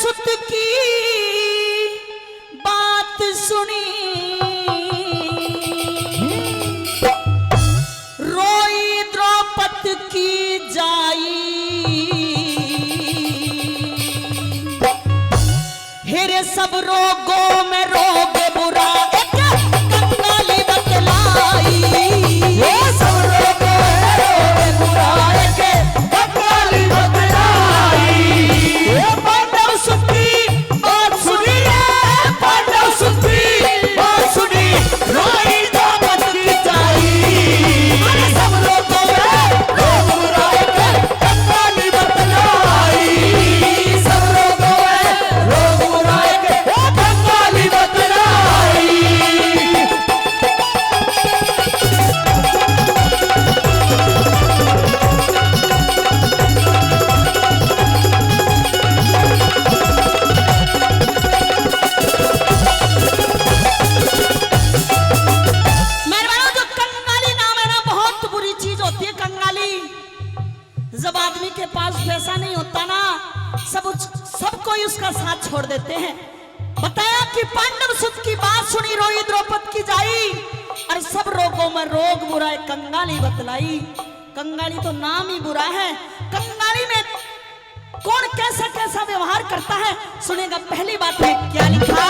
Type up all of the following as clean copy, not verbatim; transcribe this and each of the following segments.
सुत की बात सुनी, रोई द्रौपदी की जाई, हेरे सब रोगों में रोग बुरा एक कंगाली बतलाई, ये सब रोगों में रोग बुरा एक कंगाली बतलाई। ये पांडव सुत की बात सुनी, पांडव सुत की बात सुनी, रोई द्रौपदी की जाई, अरे सब रोगों में रोग बुरा एक कंगाली बतलाई, सब रोगों में रोग बुरा एक कंगाली बतलाई। मेहरबानों, जो कंगाली नाम है ना, बहुत बुरी चीज होती है कंगाली। जब आदमी के पास पैसा नहीं होता ना, सब कोई उसका साथ छोड़ देते हैं। बताया कि पांडव सुत की बात सुनी, रोई द्रौपदी की जाई, और सब रोगों में रोग बुरा है कंगाली बतलाई। कंगाली तो नाम ही बुरा है। कंगाली में कौन कैसा कैसा व्यवहार करता है सुनेगा। पहली बात में क्या लिखा,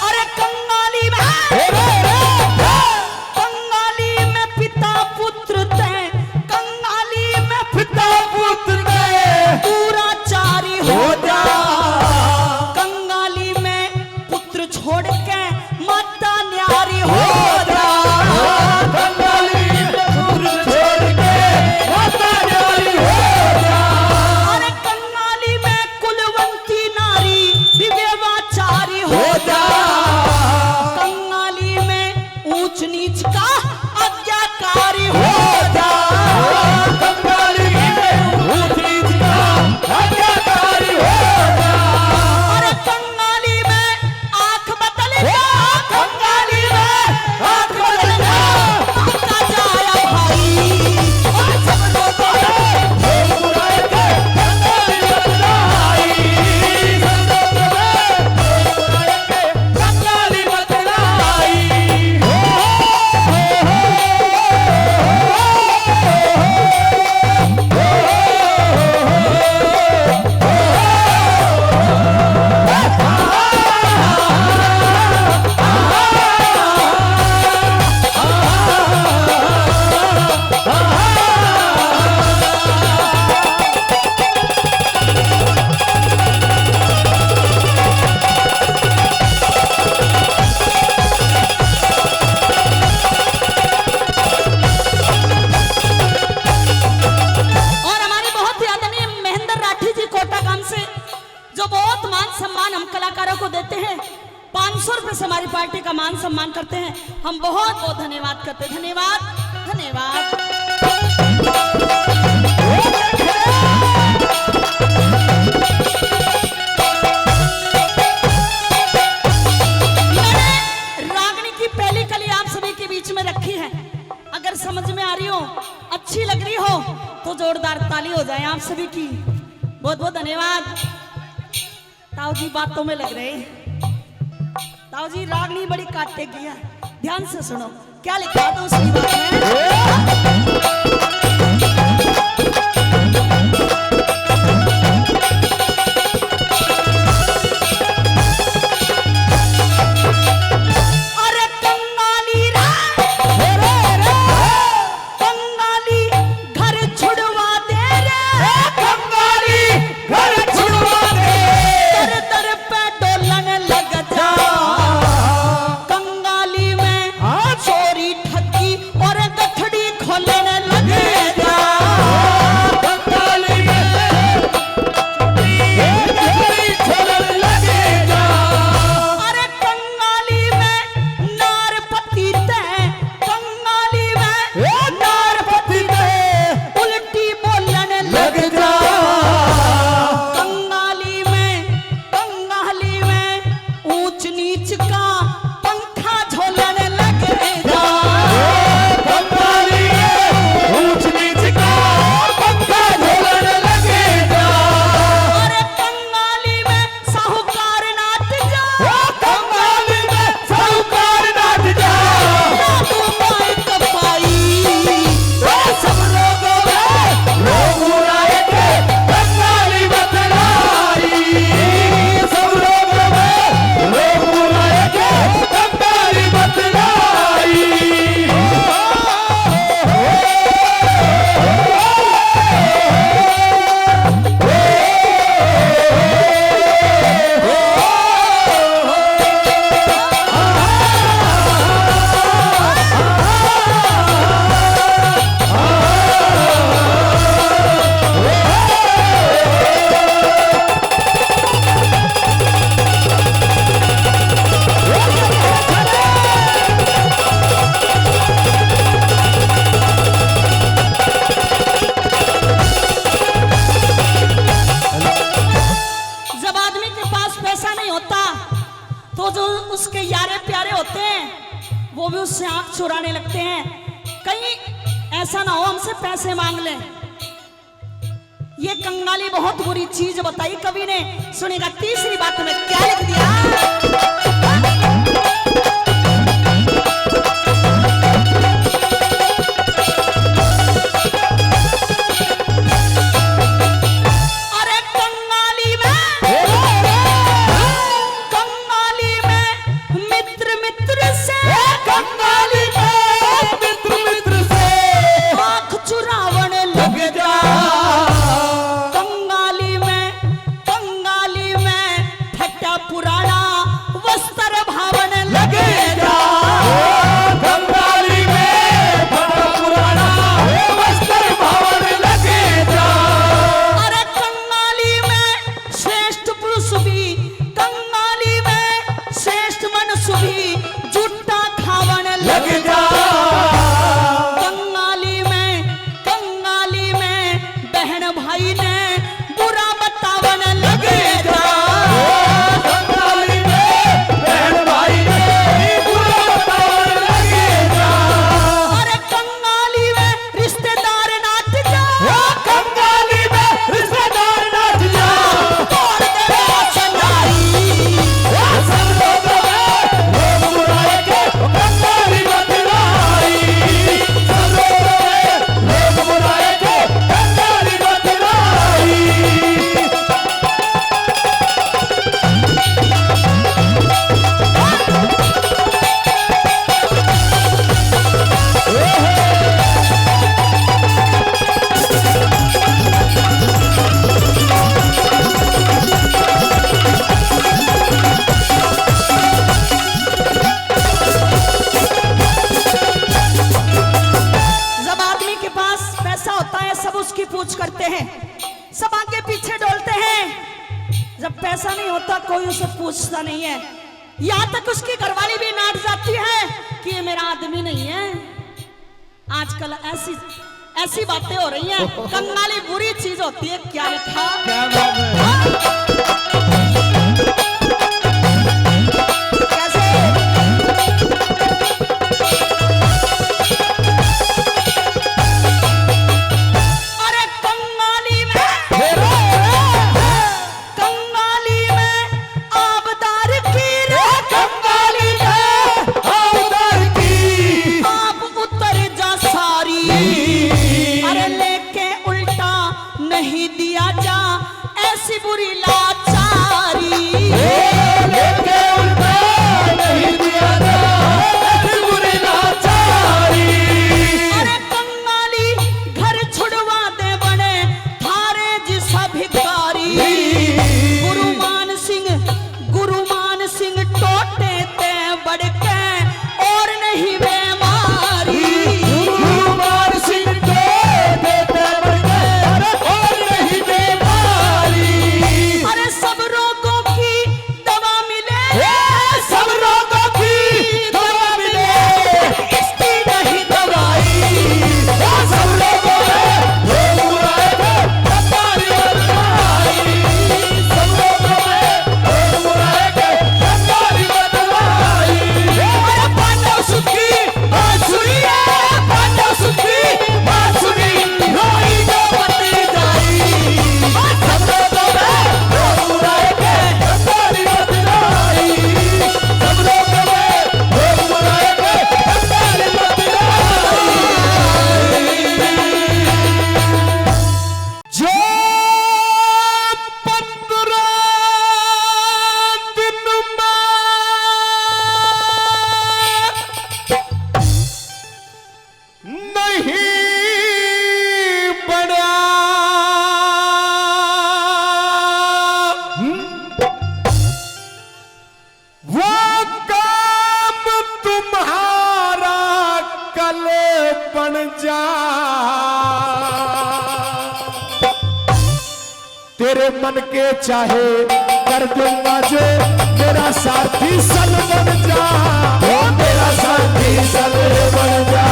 अरे कंगाली में पिता पुत्र थे, कंगाली में पिता पुत्र के दुराचारी हो हो जा, कंगाली में पुत्र छोड़ के माता न्यारी हो जा, कंगाली में पुत्र छोड़ के माता न्यारी हो जा, अरे कंगाली में कुलवंती नारी विवेकाचारी हो जा, कंगाली में ऊंच नीच का आज्ञाकारी हो जा, कंगाली में ऊंच नीच का आज्ञाकारी हो जा, अरे कंगाली में आंख बदल जा, कंगाली में आंख बदल जा, आता जाया भाई, सब लोगों ने रोग बुरा एक कंगाली बतलाई, सब लोगों ने रोग बुरा एक कंगाली बतलाई। और हमारे बहुत ही आदरणीय महेंद्र राठी जी कोटा गांव से, जो बहुत मान सम्मान हम कलाकारों को देते हैं। 500 रुपए से हमारी पार्टी का मान सम्मान करते हैं। हम बहुत बहुत धन्यवाद करते हैं। धन्यवाद धन्यवाद। मैंने रागनी की पहली कली आप सभी के बीच में रखी है। अगर समझ में आ रही हो, अच्छी लग रही हो, तो जोरदार ताली हो जाए आप सभी की। बहुत बहुत धन्यवाद। ताऊ जी बातों में लग रहे हैं। ताऊ जी रागनी बड़ी काटे की है, ध्यान से सुनो क्या लिखा था उसकी बात में। अरे कंगाली कंगाली घर छुड़वा दे रे, कंगाली घर छुड़वा दे, दर दर पे डोलन लग जा, कंगाली में चोरी ठगी और गठड़ी खोलने लग तो जो उसके यारे प्यारे होते हैं वो भी उससे आंख चुराने लगते हैं, कहीं ऐसा ना हो हमसे पैसे मांग ले। ये कंगाली बहुत बुरी चीज बताई कवि ने। सुनेगा तीसरी बात में क्या लिख दिया। पैसा नहीं होता कोई उसे पूछता नहीं है। यहाँ तक उसकी घरवाली भी नाट जाती है कि ये मेरा आदमी नहीं है। आजकल ऐसी ऐसी बातें हो रही हैं। कंगाली बुरी चीज होती है। क्या लिखा, क्या बात है? तेरे मन के चाहे कर दूंगा जो मेरा साथी सल बन जा, ओ मेरा साथी सल बन जा।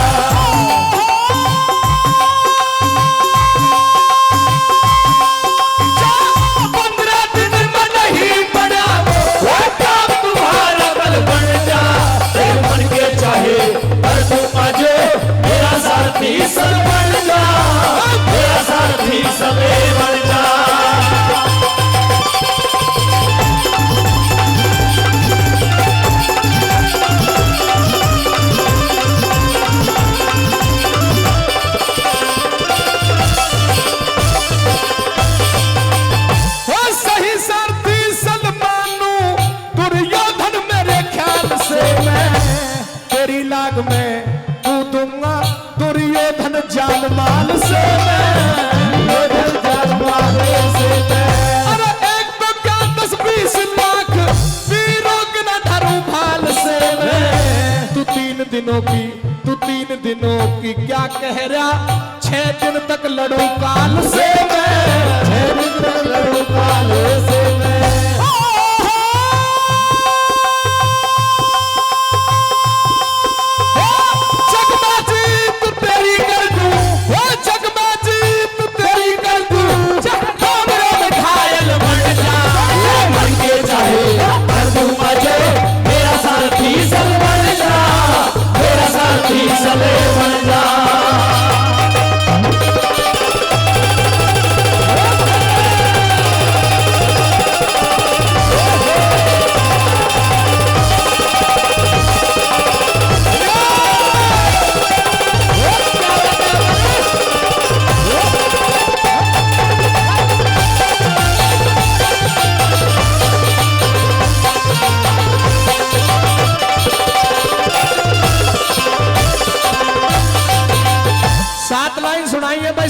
15 दिन में नहीं पड़ा वो काम तुम्हारा। लाग में कूदूंगा दुर्योधन जान माल से दुर्योधन जान माल से अरे एक तो क्या 10-20 लाख वीरों के न धरूं भाल से तू 3 दिनों की क्या कह रहा 6 दिन तक लड़ू काल से 6 दिन तक लड़ू काल से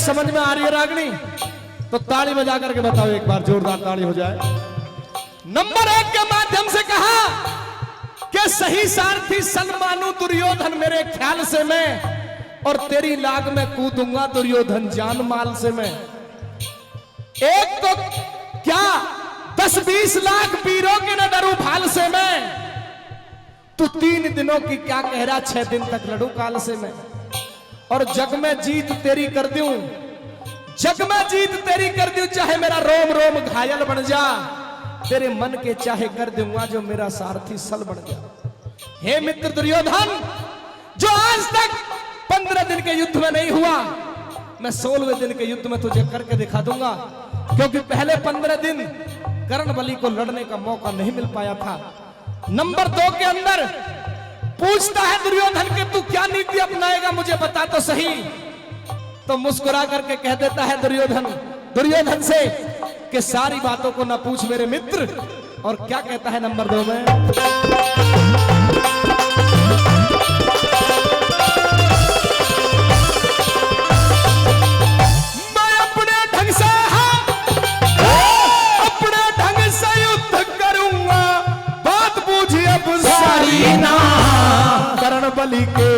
समझ में आ रही है रागनी तो ताली बजा करके बताओ एक बार जोरदार ताली हो जाए। नंबर 1 के माध्यम से कहा कि सही सारथी सन मानू दुर्योधन मेरे ख्याल से मैं और तेरी लाग में कूदूंगा दुर्योधन जान माल से मैं। एक तो क्या 10-20 लाख वीरों के न डरू भाल से मैं तू 3 दिनों की क्या कह रहा 6 दिन तक लड़ू काल से मैं और जग में जीत तेरी कर दूं जग में जीत तेरी कर दूं चाहे मेरा रोम रोम घायल बन जा तेरे मन के चाहे कर दूंगा जो मेरा सारथी सल बन जा। हे मित्र दुर्योधन जो आज तक 15 दिन के युद्ध में नहीं हुआ मैं 16वें दिन के युद्ध में तुझे करके दिखा दूंगा क्योंकि पहले 15 दिन कर्ण बलि को लड़ने का मौका नहीं मिल पाया था। नंबर 2 के अंदर पूछता है दुर्योधन के तू क्या नीति अपनाएगा मुझे बता तो सही तो मुस्कुरा करके कह देता है दुर्योधन से कि सारी बातों को ना पूछ मेरे मित्र। और क्या कहता है नंबर 2 में मैं अपने ढंग से युद्ध करूंगा बात बूझी अब सारी ना कर्ण बलि के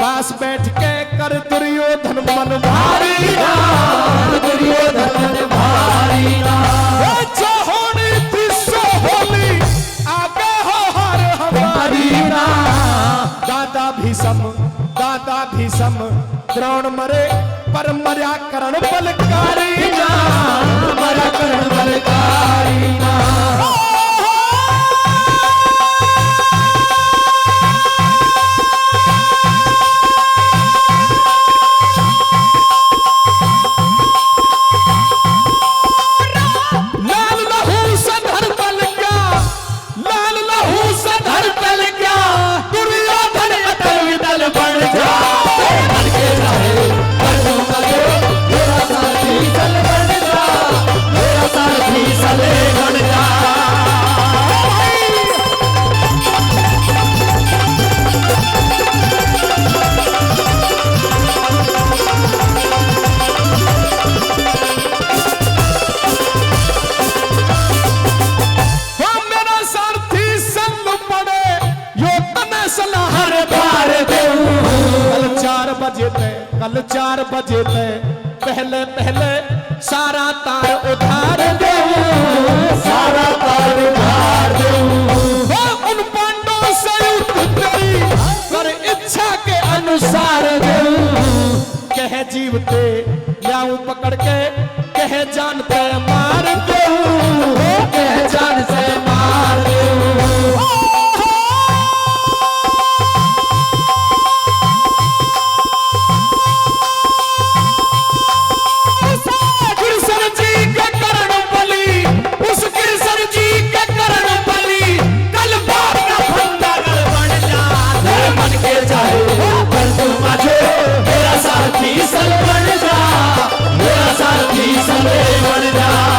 पास बैठ के कर दुर्योधन मन भारी ना दुर्योधन मन भारी ना जो होनी थी सो होली आगे हो हर हमारी ना दादा भीषम द्रोण मरे पर मर्या कर्ण बलकारी ना मरा कर्ण बलकारी ना कल 4 बजे ते पहले सारा तार उधार दे सारा तार उधार दे उन पांडवों से युद्ध तेरी कर इच्छा के अनुसार दे कह जीवते लाऊं पकड़ के कह जानते मार दे कह जान से मार दे मेरा सारथी सल बन जा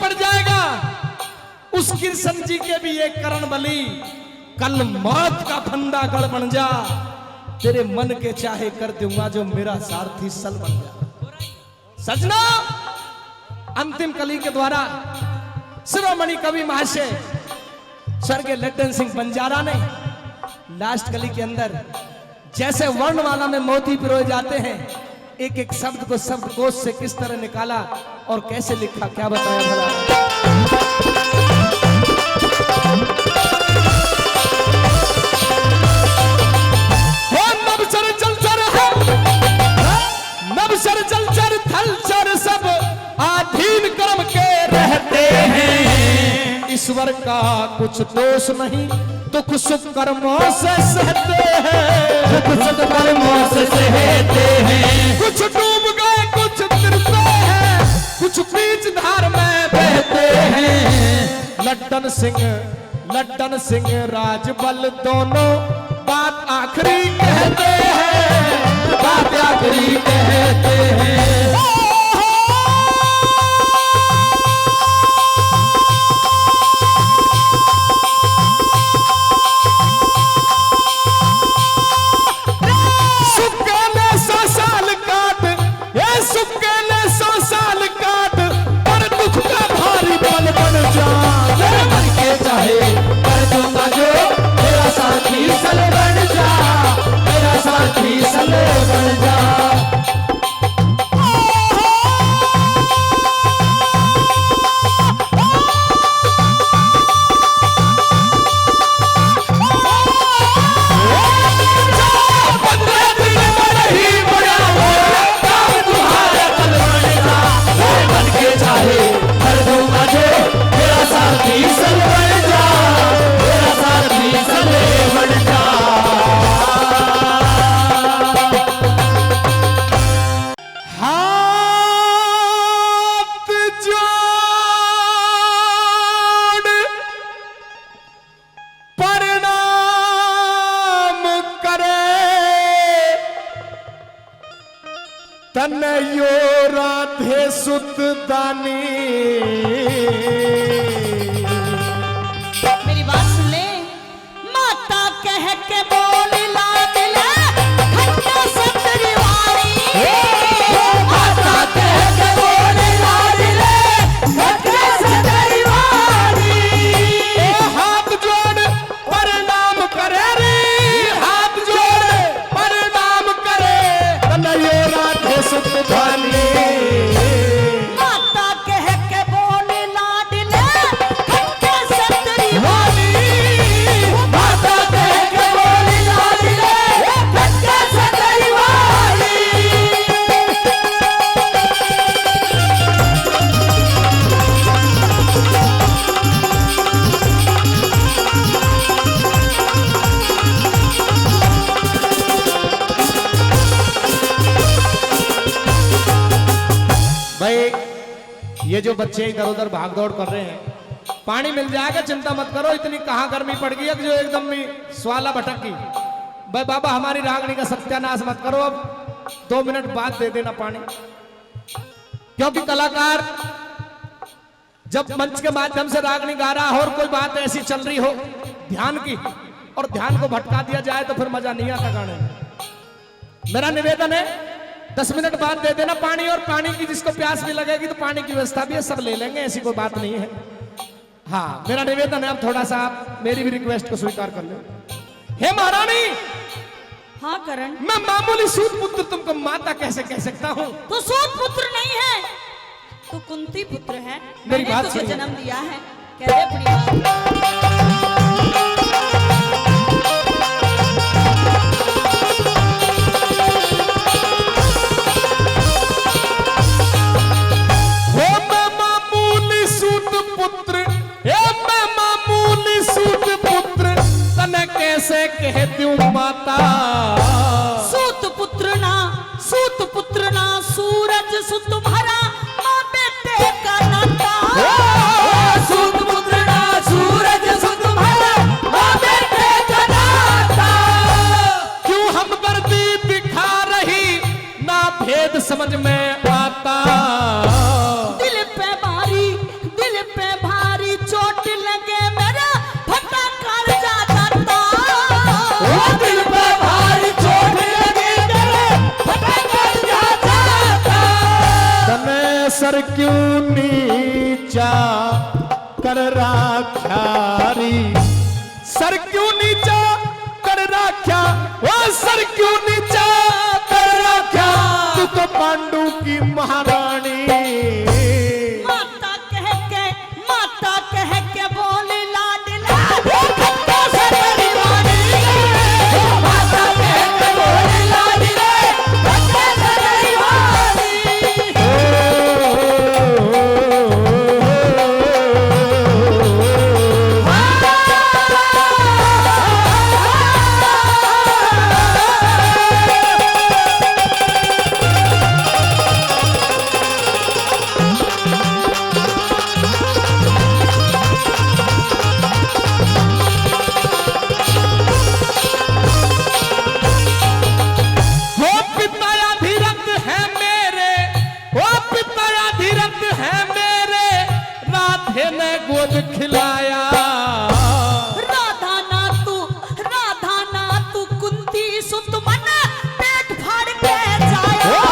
पड़ जाएगा। उस कृष्ण जी के भी एक करण बली, कल मौत का फंदा गढ़ बन जा, तेरे मन के चाहे कर दूंगा जो मेरा सारथी सल बन जा। सजना, अंतिम कली के द्वारा शिरोमणि कवि महाशय स्वर्गीय लड्डन सिंह बंजारा ने लास्ट कली के अंदर जैसे वर्णमाला में मोती पिरोए जाते हैं, एक एक शब्द को शब्दकोश से किस तरह निकाला और कैसे लिखा, क्या बताया भला। नवसर जलचर थलचर सब आधीन कर्म के रहते हैं, ईश्वर का कुछ दोष नहीं, दुख सुख कर्मों से सहते हैं, दुख सुख कर्मों से सहते हैं। कुछ डूब गए कुछ तिरते हैं, कुछ बीच धार में बहते हैं। लड्डन सिंह राजबल दोनों बात आखिरी कहते हैं, बात आखिरी कहते हैं। तनयो राधे सुत दानी। मेरी बात सुन ले, माता कह के बोली ला दिले खट्टा सतरी वाली, माता कह के बोली ला दिले खट्टा सतरी वाली। हाथ जोड़ प्रणाम करे रे, हाथ जोड़ प्रणाम करे, तनयो राधे सुत दानी। माता कह के बोली ला दिले खट्टा सतरी वाली, माता कह के बोली ला दिले खट्टा सतरी वाली। भाई ये जो बच्चे इधर उधर भाग दौड़ कर रहे हैं, पानी मिल जाएगा, चिंता मत करो। इतनी कहाँ गर्मी पड़ गई है कि जो एकदम ही स्वाला भटक गई। भाई बाबा हमारी रागनी का सत्यानाश मत करो, अब 2 मिनट बाद दे देना पानी, क्योंकि कलाकार जब मंच के माध्यम से रागनी गा रहा हो और कोई बात ऐसी चल रही हो ध्यान की, और ध्यान को भटका दिया जाए तो फिर मजा नहीं आता गाने में। मेरा निवेदन है 10 मिनट बाद दे देना पानी, और पानी की जिसको प्यास भी लगेगी तो पानी की व्यवस्था भी है, सब ले लेंगे, ऐसी कोई बात नहीं है। हाँ मेरा निवेदन है, अब थोड़ा सा आप मेरी भी रिक्वेस्ट को स्वीकार कर लो। हे महारानी, हाँ करण, मैं मामूली सूत पुत्र तुमको माता कैसे कह सकता हूँ? तू सूत पुत्र नहीं है, तू कुंती पुत्र है। मेरी मैंने बात तुझे सुनो। जन्म दिया है, कह दे अपनी बात। हो मैं मामूली सूत पुत्र, हे मैं मामूली सूत पुत्र, तने कैसे कह दूं माता? सूत पुत्र ना सूरज सुत भरा माँ बेटे का नाता। सूत पुत्र ना सूरज सुत भरा माँ बेटे का नाता। क्यों हमदर्दी दिखा रही ना भेद समझ में आता? दिल कर राख्यारी, सर क्यों नीचा कर राख्या, वो सर क्यों नीचा कर राख्या, तू तो पांडु की महारानी। माता कह के बोली लाडला, खट्टा से तेरी वाणी, माता कह के बोली लाडले, खट्टा से तेरी वाणी। गोद खिलाया, राधा ना तू कुंती सुत मन पेट फाड़ के जाया,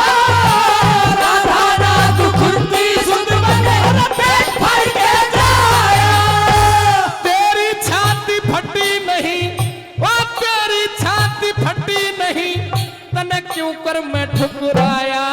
राधा ना तू कुंती सुत मन पेट फाड़ के जाया। तेरी छाती फटी नहीं, वो तेरी छाती फटी नहीं, तने क्यों कर मैं ठुकराया।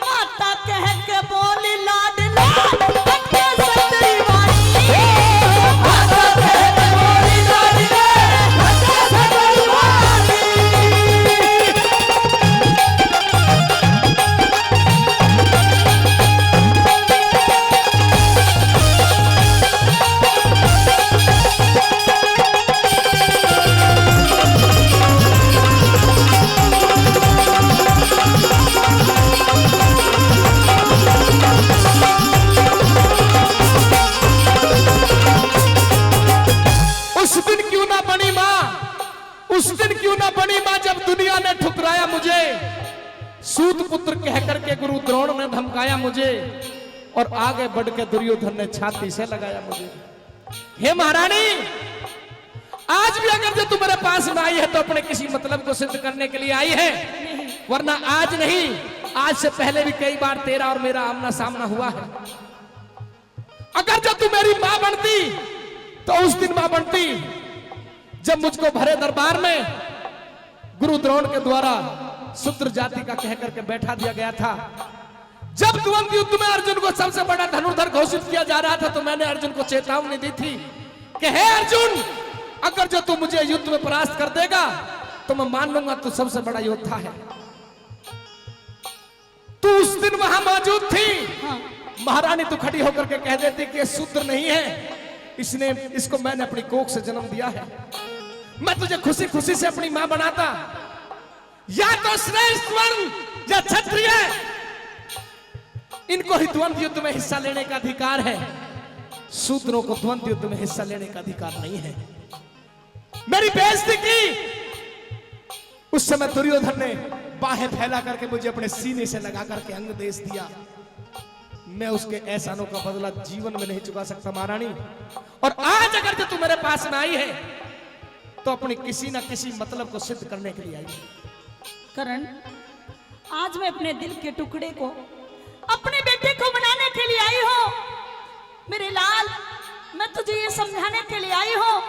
माता कह के बोली लाडला, खट्टा से तेरी वाणी, माता कह के बोली लाडले, खट्टा से तेरी वाणी। उस दिन क्यों ना बनी मां जब दुनिया ने ठुकराया मुझे, सूत पुत्र कह करके गुरु द्रोण ने धमकाया मुझे, और आगे बढ़ के दुर्योधन ने छाती से लगाया मुझे। हे महारानी, आज भी अगर जो तू मेरे पास में आई है तो अपने किसी मतलब को सिद्ध करने के लिए आई है, वरना आज नहीं, आज से पहले भी कई बार तेरा और मेरा आमना सामना हुआ है। अगर जो तू मेरी मां बनती तो उस दिन मां बनती जब मुझको भरे दरबार में गुरु द्रोण के द्वारा शूद्र जाति का कह करके बैठा दिया गया था। जब द्वंद्व युद्ध में अर्जुन को सबसे बड़ा धनुर्धर घोषित किया जा रहा था तो मैंने अर्जुन को चेतावनी दी थी कि हे अर्जुन, अगर जो तू मुझे युद्ध में परास्त कर देगा तो मैं मान लूंगा तू सबसे बड़ा योद्धा है। तू उस दिन वहां मौजूद थी। महारानी तू खड़ी होकर के कह देती कि शूद्र नहीं है, इसको मैंने अपनी कोख से जन्म दिया है। मैं तुझे खुशी खुशी से अपनी मां बनाता। या तो श्रेष्ठ वर्ण या क्षत्रिय, इनको ही द्वंद्व युद्ध में हिस्सा लेने का अधिकार है, शूद्रों को द्वंद्व युद्ध में हिस्सा लेने का अधिकार नहीं है। मेरी बेइज्जती की। उस समय दुर्योधन ने बाहें फैला करके मुझे अपने सीने से लगा करके अंग देश दिया। मैं उसके एहसानों का बदला जीवन में नहीं चुका सकता महारानी। और आज अगर जो तू मेरे पास में आई है तो अपनी किसी ना किसी मतलब को सिद्ध करने के लिए आई है। करण, आज मैं अपने दिल के टुकड़े को अपने बेटे को बनाने के लिए आई हूं। मेरे लाल, मैं तुझे ये समझाने के लिए आई हूं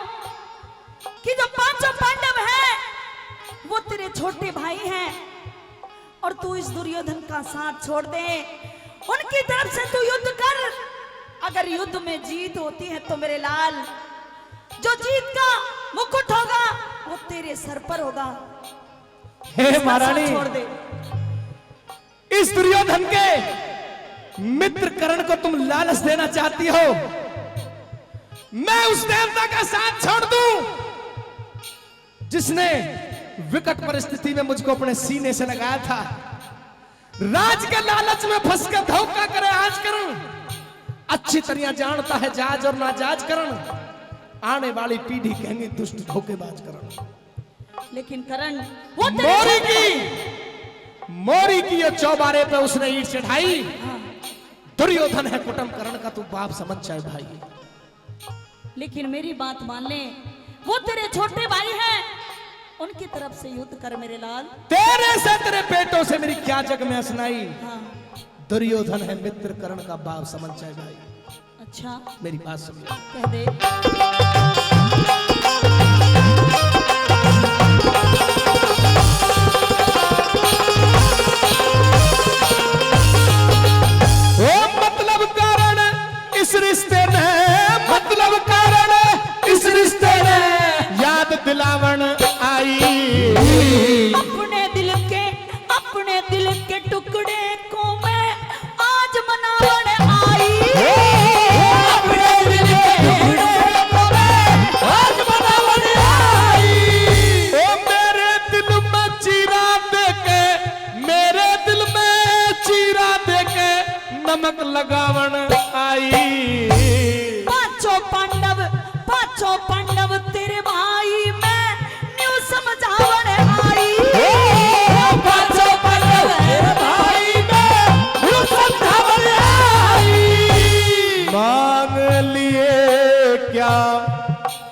कि जो पांचों पांडव हैं वो तेरे छोटे भाई हैं और तू इस दुर्योधन का साथ छोड़ दे। उनकी तरफ से तू युद्ध कर। अगर युद्ध में जीत होती है तो मेरे लाल, जो जीत का मुकुट होगा वो तेरे सर पर होगा। हे महारानी, छोड़ दे। इस दुर्योधन के मित्र कर्ण को तुम लालच देना चाहती हो। मैं उस देवता का साथ छोड़ दूं जिसने विकट परिस्थिति में मुझको अपने सीने से लगाया था। राज के लालच में फंस कर धोखा करे आज करूं। अच्छी तरह जानता है जाज और नाजाज करण। आने वाली पीढ़ी कहेंगे दुष्ट धोखेबाज करण। लेकिन करण वो तेरे मोरी की ये चौबारे पे उसने ईंट चढ़ाई। दुर्योधन है कुटुंब करण का, तू बाप समझ जाए भाई। लेकिन मेरी बात मान ले, वो तेरे छोटे भाई हैं, उनकी तरफ से युद्ध कर मेरे लाल। तेरे से तेरे पेटों से मेरी क्या जग में असनाई। हाँ। दुर्योधन है मित्र करण का बाप समझ जाए भाई। अच्छा मेरी बात समझ कह दे। मतलब कारण इस रिश्ते ने, मतलब कारण इस रिश्ते ने याद दिलावन आई। अपने दिल के टुकड़े को मैं आज मनावन आई। अपने दिल के टुकड़े को मैं आज मनावन आई। ओ मेरे दिल में चीरा देके, मेरे दिल में चीरा देके नमक लगावन आई। पांचों पांडव तेरे भाई मैं न्यू समझावन आई। पांचों पांडव तेरे भाई मैं न्यू समझावन आई। मांग लिए क्या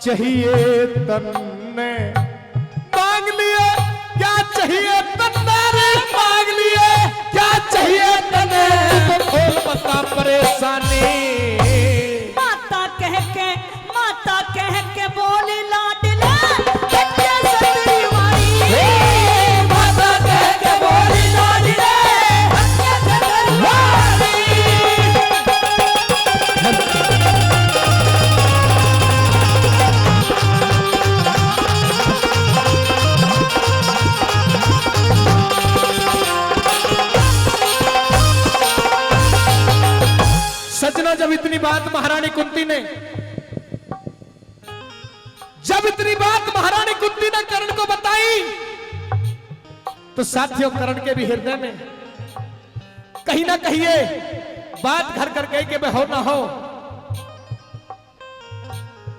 चाहिए तन्ने, मांग लिए क्या चाहिए तन्ने रे, मांग लिए क्या चाहिए तन्ने, तो खोल बता परेशानी। माता कह के बोली लाडला बच्चे सतरी माई। माता कह के बोली लाडला बच्चे सतरी माई। सजना जब इतनी बात महारानी कुंती ने कर्ण को बताई, तो साथियों कर्ण के भी हृदय में कहीं ना कहीं ये बात घर कर गई कि मैं हो ना हो,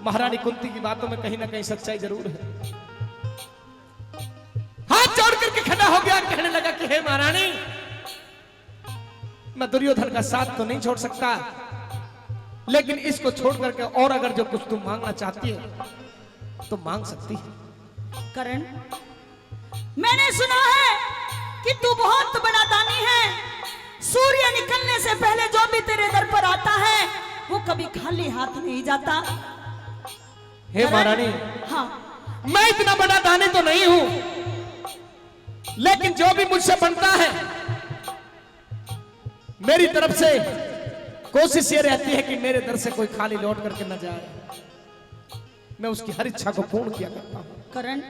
महारानी कुंती की बातों में कहीं ना कहीं सच्चाई जरूर है। हाथ जोड़ करके खड़ा हो गया, कहने लगा कि हे महारानी, मैं दुर्योधन का साथ तो नहीं छोड़ सकता, लेकिन इसको छोड़ करके और अगर जो कुछ तुम मांगना चाहती है तो मांग सकती है। करण, मैंने सुना है कि तू बहुत बड़ा दानी है। सूर्य निकलने से पहले जो भी तेरे दर पर आता है वो कभी खाली हाथ नहीं जाता। हे महारानी, हाँ, मैं इतना बड़ा दानी तो नहीं हूं, लेकिन जो भी मुझसे बनता है मेरी तरफ से कोशिश ये रहती है कि मेरे दर से कोई खाली लौट करके न जाए। मैं उसकी हर इच्छा को पूर्ण किया करता हूं। करण,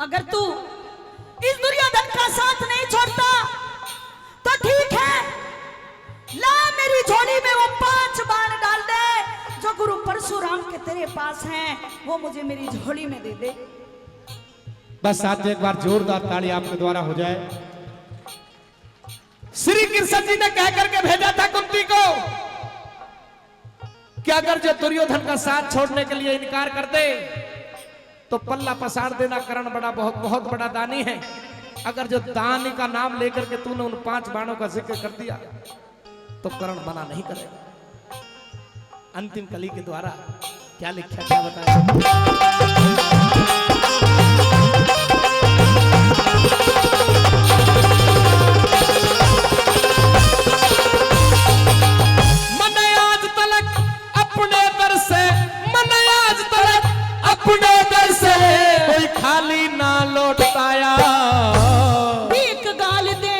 अगर तू इस दुर्योधन का साथ नहीं छोड़ता तो ठीक है, ला मेरी झोली में वो 5 बाण डाल दे जो गुरु परशुराम के तेरे पास हैं, वो मुझे मेरी झोली में दे दे। बस साथ एक बार जोरदार ताली आपके द्वारा हो जाए। श्री कृष्ण जी ने कह करके भेजा था कुंती को कि अगर जो दुर्योधन का साथ छोड़ने के लिए इनकार कर दे तो पल्ला पसार देना, कर्ण बहुत बड़ा दानी है। अगर जो दानी का नाम लेकर के तूने उन 5 बाणों का जिक्र कर दिया तो कर्ण मना नहीं करेगा। अंतिम कली के द्वारा क्या लिखा, क्या बताया। अपने दर से कोई खाली ना लौट पाया। भीख घाल दे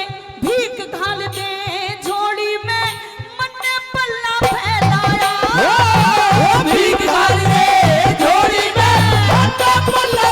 झोली में मन ने पल्ला फैलाया। भीख घाल दे झोली में मन ने पल्ला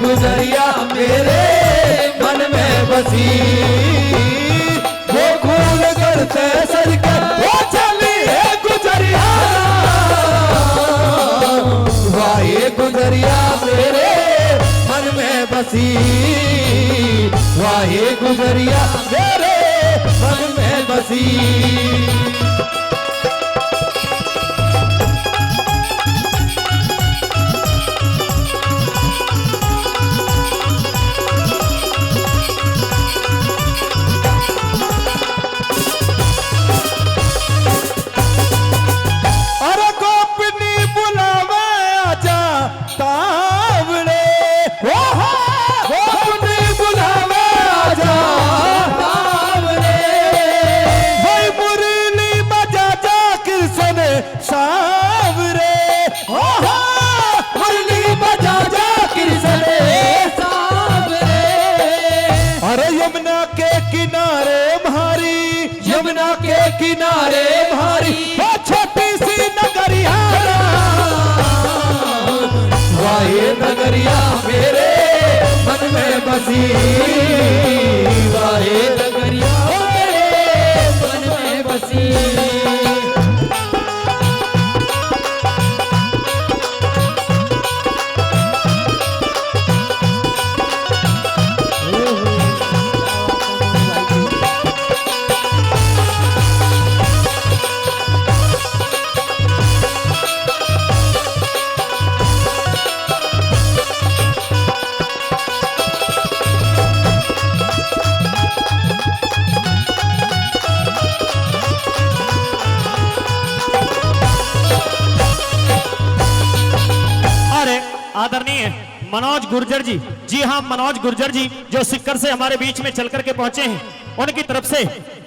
गुजरिया मेरे मन में बसी, वो खून करते सर के वो चली है गुजरिया, वाहे गुजरिया मेरे मन में बसी, वाहे गुजरिया मेरे मन में बसी। किनारे भारी वो छोटी सी नगरिया, वाहे नगरिया मेरे मन में बसी, वाहे नगरिया मेरे मन में बसी। आदरणीय मनोज गुर्जर जी, जी हाँ मनोज गुर्जर जी जो सिक्कर से हमारे बीच में चल करके पहुंचे हैं, उनकी तरफ से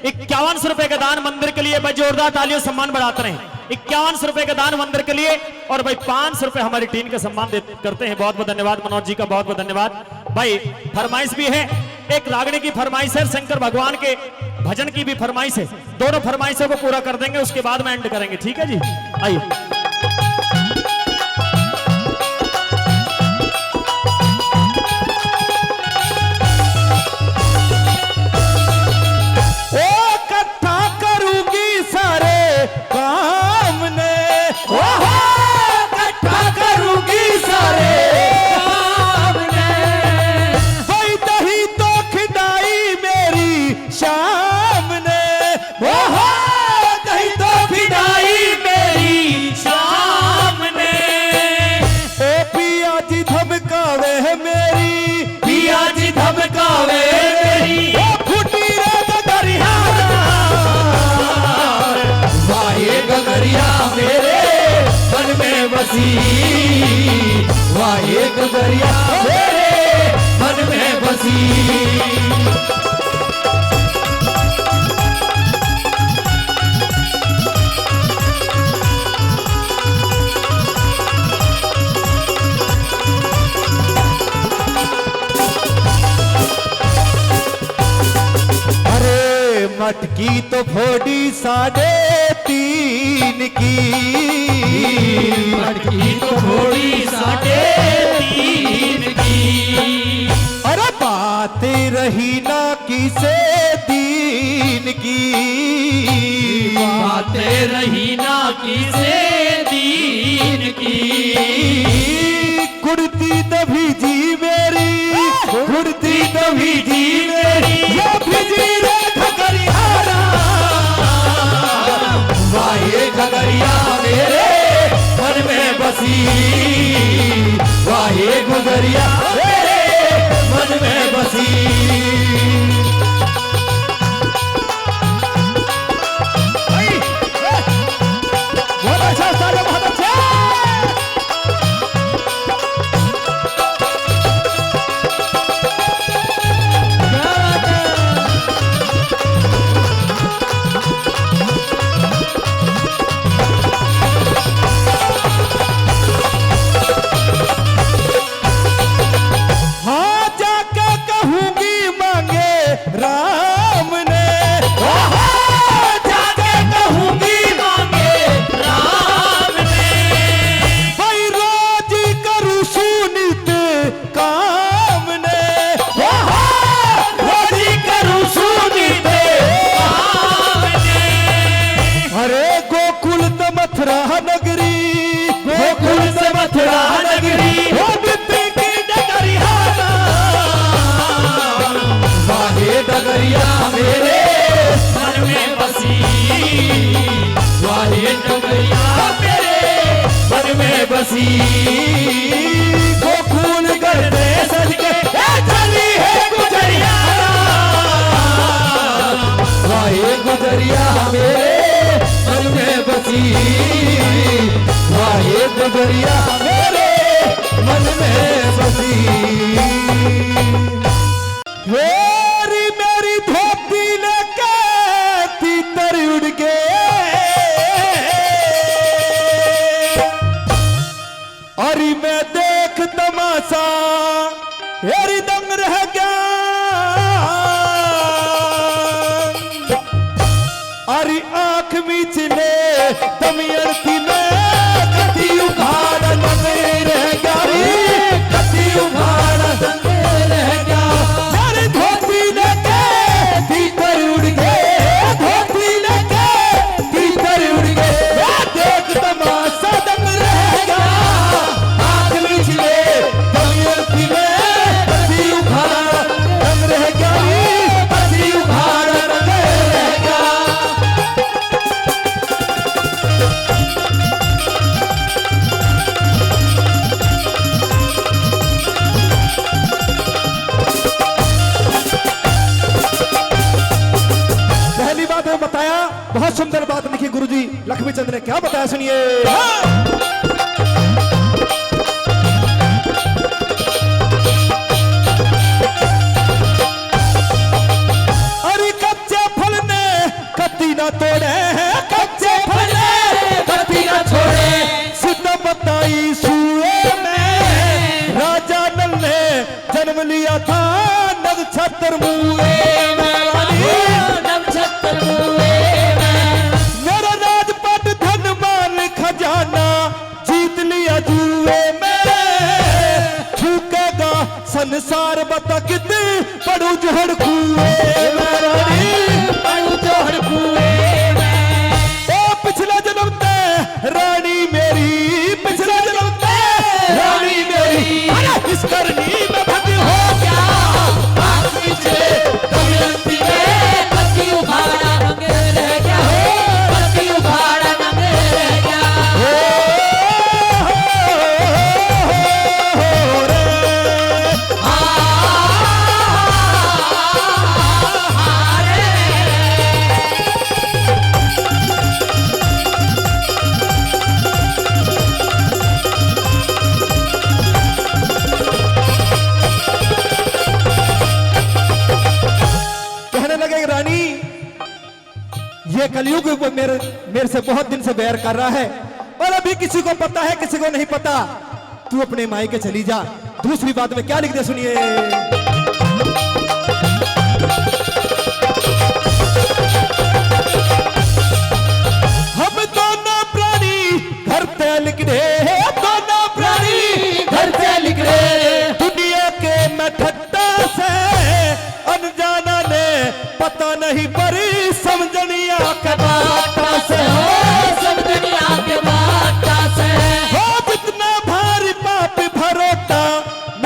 51 रुपए का दान मंदिर के लिए भाई जोरदार तालियों सम्मान बढ़ाते रहे। 51 रुपए का दान मंदिर के लिए और भाई 500 रुपए हमारी टीम का सम्मान करते हैं। बहुत बहुत धन्यवाद मनोज जी का, बहुत बहुत धन्यवाद। भाई फरमाइश भी है, एक रागनी की फरमाइश है, शंकर भगवान के भजन की भी फरमाइश है। दोनों फरमाइशों को पूरा कर देंगे, उसके बाद में एंड करेंगे। ठीक है जी, आइए। वाहे गुजरिया मेरे मन में बसी। अरे मटकी तो फोड़ी 3.5 की, मटकी तो फोड़ी 3.5 की। अरे बात रही ना किसे दीन की, बातें रही ना किसे दीन की। कुर्ती दबी जी मेरी, कुर्ती दबी जी मेरी, ये भिजी रे खगरिया, वाहे खगरिया मेरे मन में बसी, वाहे गुजरिया मेरे मन में बसी। बहुत अच्छा उस्ताद, बहुत अच्छा। बसी गोकुल करते सज के चली है गुजरिया वाहे गुजरिया मेरे मन में बसी वाहे गुजरिया मेरे मन में बसी मेरी धोती लेके तीतर उड़ के अरे मैं देख तमाशा हेरी दंग रह गया अरे आंख मीचले दमयंती में कति उघाड़ लगे रह गया कति उघाड़ संगे रह गया मेरी धोती लेके तीतर उड़ गए धोती लेके तीतर उड़ गए देख तमाशा दंग रह गया आंख मीचले दमयंती में कति उघाड़ दंग रह गया कति उघाड़ लगे रह गया पहली बात है बताया बहुत सुंदर बात लिखी गुरुजी लक्ष्मी चंद्र ने क्या बताया सुनिए अरे कच्चे फल ने कत्ती ना तोड़े कच्चे फल ने कत्ती ना छोड़े सिद्ध बताई सुए में राजा नल ने जन्म लिया था नक्षत्र मुए में नक्षत्र मुए में मेरा राजपट धन मान खजाना जीत लिया जुए में फूकेगा संसार बता कितने पड़ू जोहड़ कुए में रानी पड़ू जोहड़ कुए में ओ पिछला जन्म ते रानी मेरी पिछला जन्म ते रानी मेरी अरे इस करनी में भग हो गया आंख पीछे दमयंती में कति उघाड़ा रंग रह गया कति उघाड़ा रंग रह गया कहने लगे रानी ये कलयुग मेरे से बहुत दिन से बैर कर रहा है और अभी किसी को पता है किसी को नहीं पता तू अपने मायके चली जा दूसरी बात में क्या लिख दे सुनिए हम दोनों प्राणी घर ते लिख रहे दोनों प्राणी घर ते लिख रहे दुनिया के मैं ठट्टा से अनजाना ने पता नहीं पर समझनिया के बाटा से हो समझनिया के बाटा से हो जितना भारी पाप भरोटा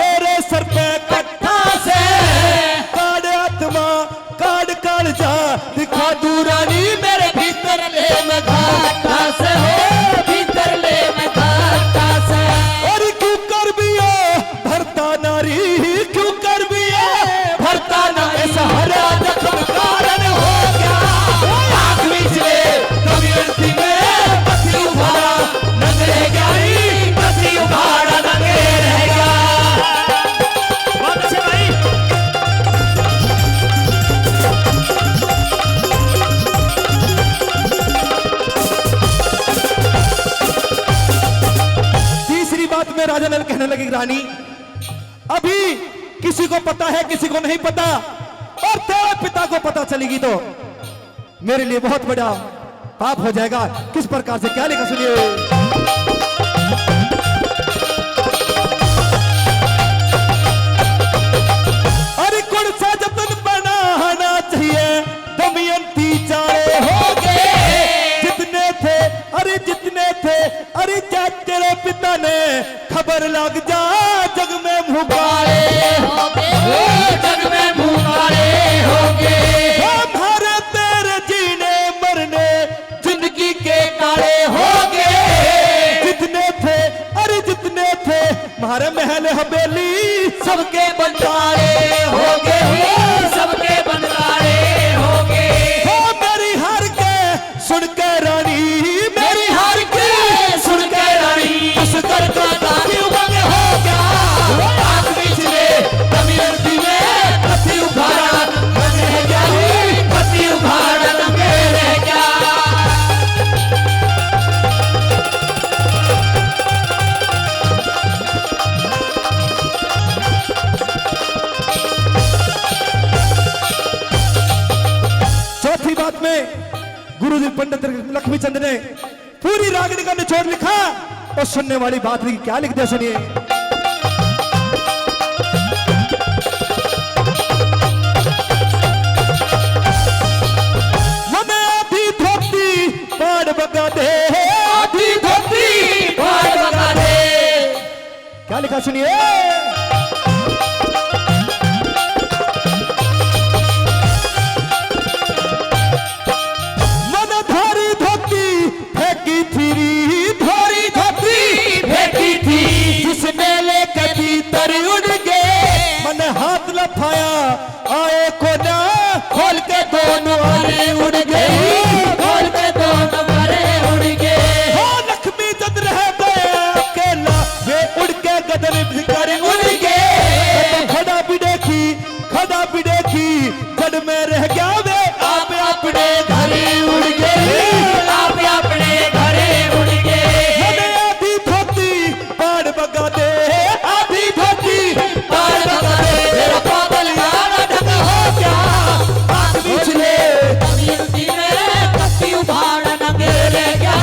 मेरे सर पे कट्ठा से काड़ आत्मा काड़ काड़ जा दिखा दूरानी मेरे भीतर ले मैं घाटा से हो भीतर ले मैं घाटा से और क्यों कर बिया भरता नारी क्यों कर बिया भरता ना ऐसा हरा जख्म कारण हो गया आंख मिचले दमयंती में कति उघाड़ा नंग रह गया कति उघाड़ा नंग रह गया बहुत अच्छे भाई। तीसरी बात में राजा नल कहने लगे रानी अभी किसी को पता है किसी को नहीं पता और तेरे पिता को पता चलेगी तो मेरे लिए बहुत बड़ा पाप हो जाएगा किस प्रकार से क्या लिखा सुनिए अरे कौन सा जतन बनाना चाहिए दमयंती चारे हो गए जितने थे अरे क्या तेरे पिता ने खबर लग जा जग में भूखारे हो गए जग में भूखारे हो गए हमारे तेरे जीने मरने जिंदगी के काले हो गए जितने थे अरे घर महल हवेली सबके बंटारे हो गए, सबके बंटारे हो गए। हो मेरी हार के सुन के रानी, मेरी हार के सुन के रानी, उस कर का तारी उमंग हो गया। आग बिछले दमयंती में पति उभारा रंग है क्या, पति उभारा रंग है क्या। चौथी बात में गुरुजी पंडित लक्ष्मीचंद ने पूरी रागनी का निचोड़ लिखा और सुनने वाली बात लिखी। क्या लिख दिया सुनिए। मने आधी धोती पाड़ बगा दे, आधी धोती पाड़ बगा दे। क्या लिखा सुनिए। मनधारी धोती फेंकी थी, धोरी धोती फेंकी थी, जिसने लेकर भीतर उड़ गए। मन हाथ लफाया आए को ना, खोल के दोनों अरे उड़ गई, खोल के दोनों अरे उड़ गए। हो लक्ष्मी चंद रह गए अकेला, वे उड़ के गदर भिकर उड़ गए। खड़ा भी देखी, खड़ा भी देखी, जड़ में रह गया वे आप अपने घरे उड़ गए, आप अपने घरे उड़ गए। मने आधी धोती पाड़ बगा दे, आधी धोती पाड़ बगा दे। तेरा पागल यारा ढंग हो गया। आग बिछले दमयंती में पति उभारा नंगे रह गया,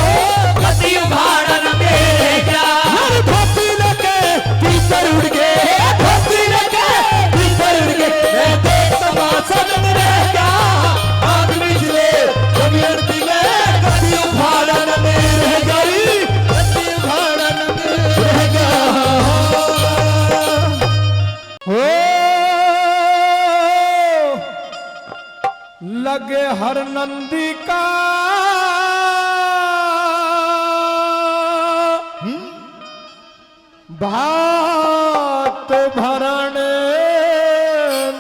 पति उभारा नंगे रह गया। हर धोती लेके भीतर उड़ गए, धोती लेके भीतर उड़ गए। मैं देख तमाशा नंग रह गया। आग बिछले दमयंती में पति उभारा नंगे रह गई, पति उभारा नंगे रह गया। हो लगे हर नंदी का भात भरने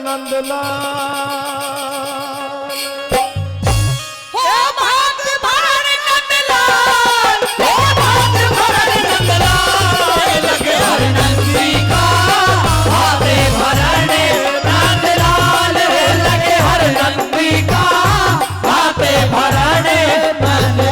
नंदलाल। ओ भात भरने नंदलाल, ओ भात भरने नंदलाल। लगे हर नंदी का भाते भरने नंदलाल, लगे हर नंदी का भाते भरने नंदलाल।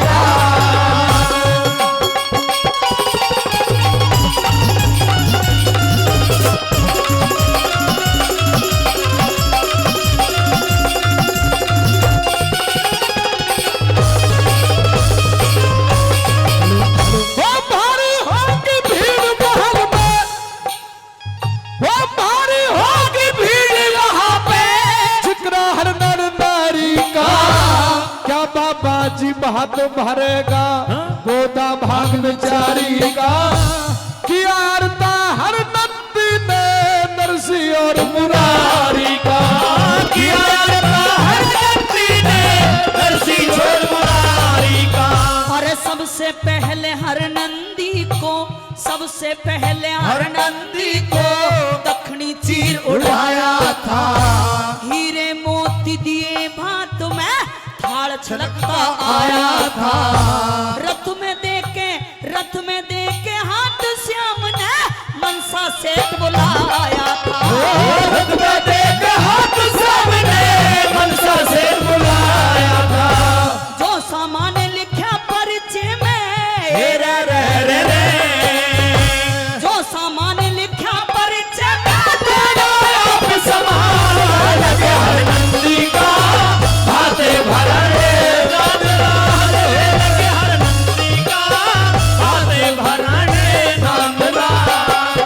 वो भारी होगी भीड़ महल में, वो भारी होगी भीड़ वहाँ पे जिक्र हर नर नारी का। क्या बाबा जी भात भरेगा गोदा भाग बेचारी का। किया अरता हर नंदी ने नरसी और मुरारी का। किया अरता हर नंदी ने नरसी और मुरारी का। अरे सबसे पहले हर नंदी को, सबसे पहले हर नंदी को दक्षिणी चीर उड़ाया था। हीरे मोती दिए भात में थाल छलकता आया था। रथ में देके, रथ में देके हाथ श्याम ने मनसा सेठ बुलाया था। रथ में देख हाथ सामने मनसा से बुलाया था। जो सामान लिखा परिचय में, रे रे रे रे, जो सामान लिखा परिचय में, तेरा आप समान। लगे हर नंदी का भाते भरने नंदलाल, लगे हर नंदी का भाते भरने नंदलाल।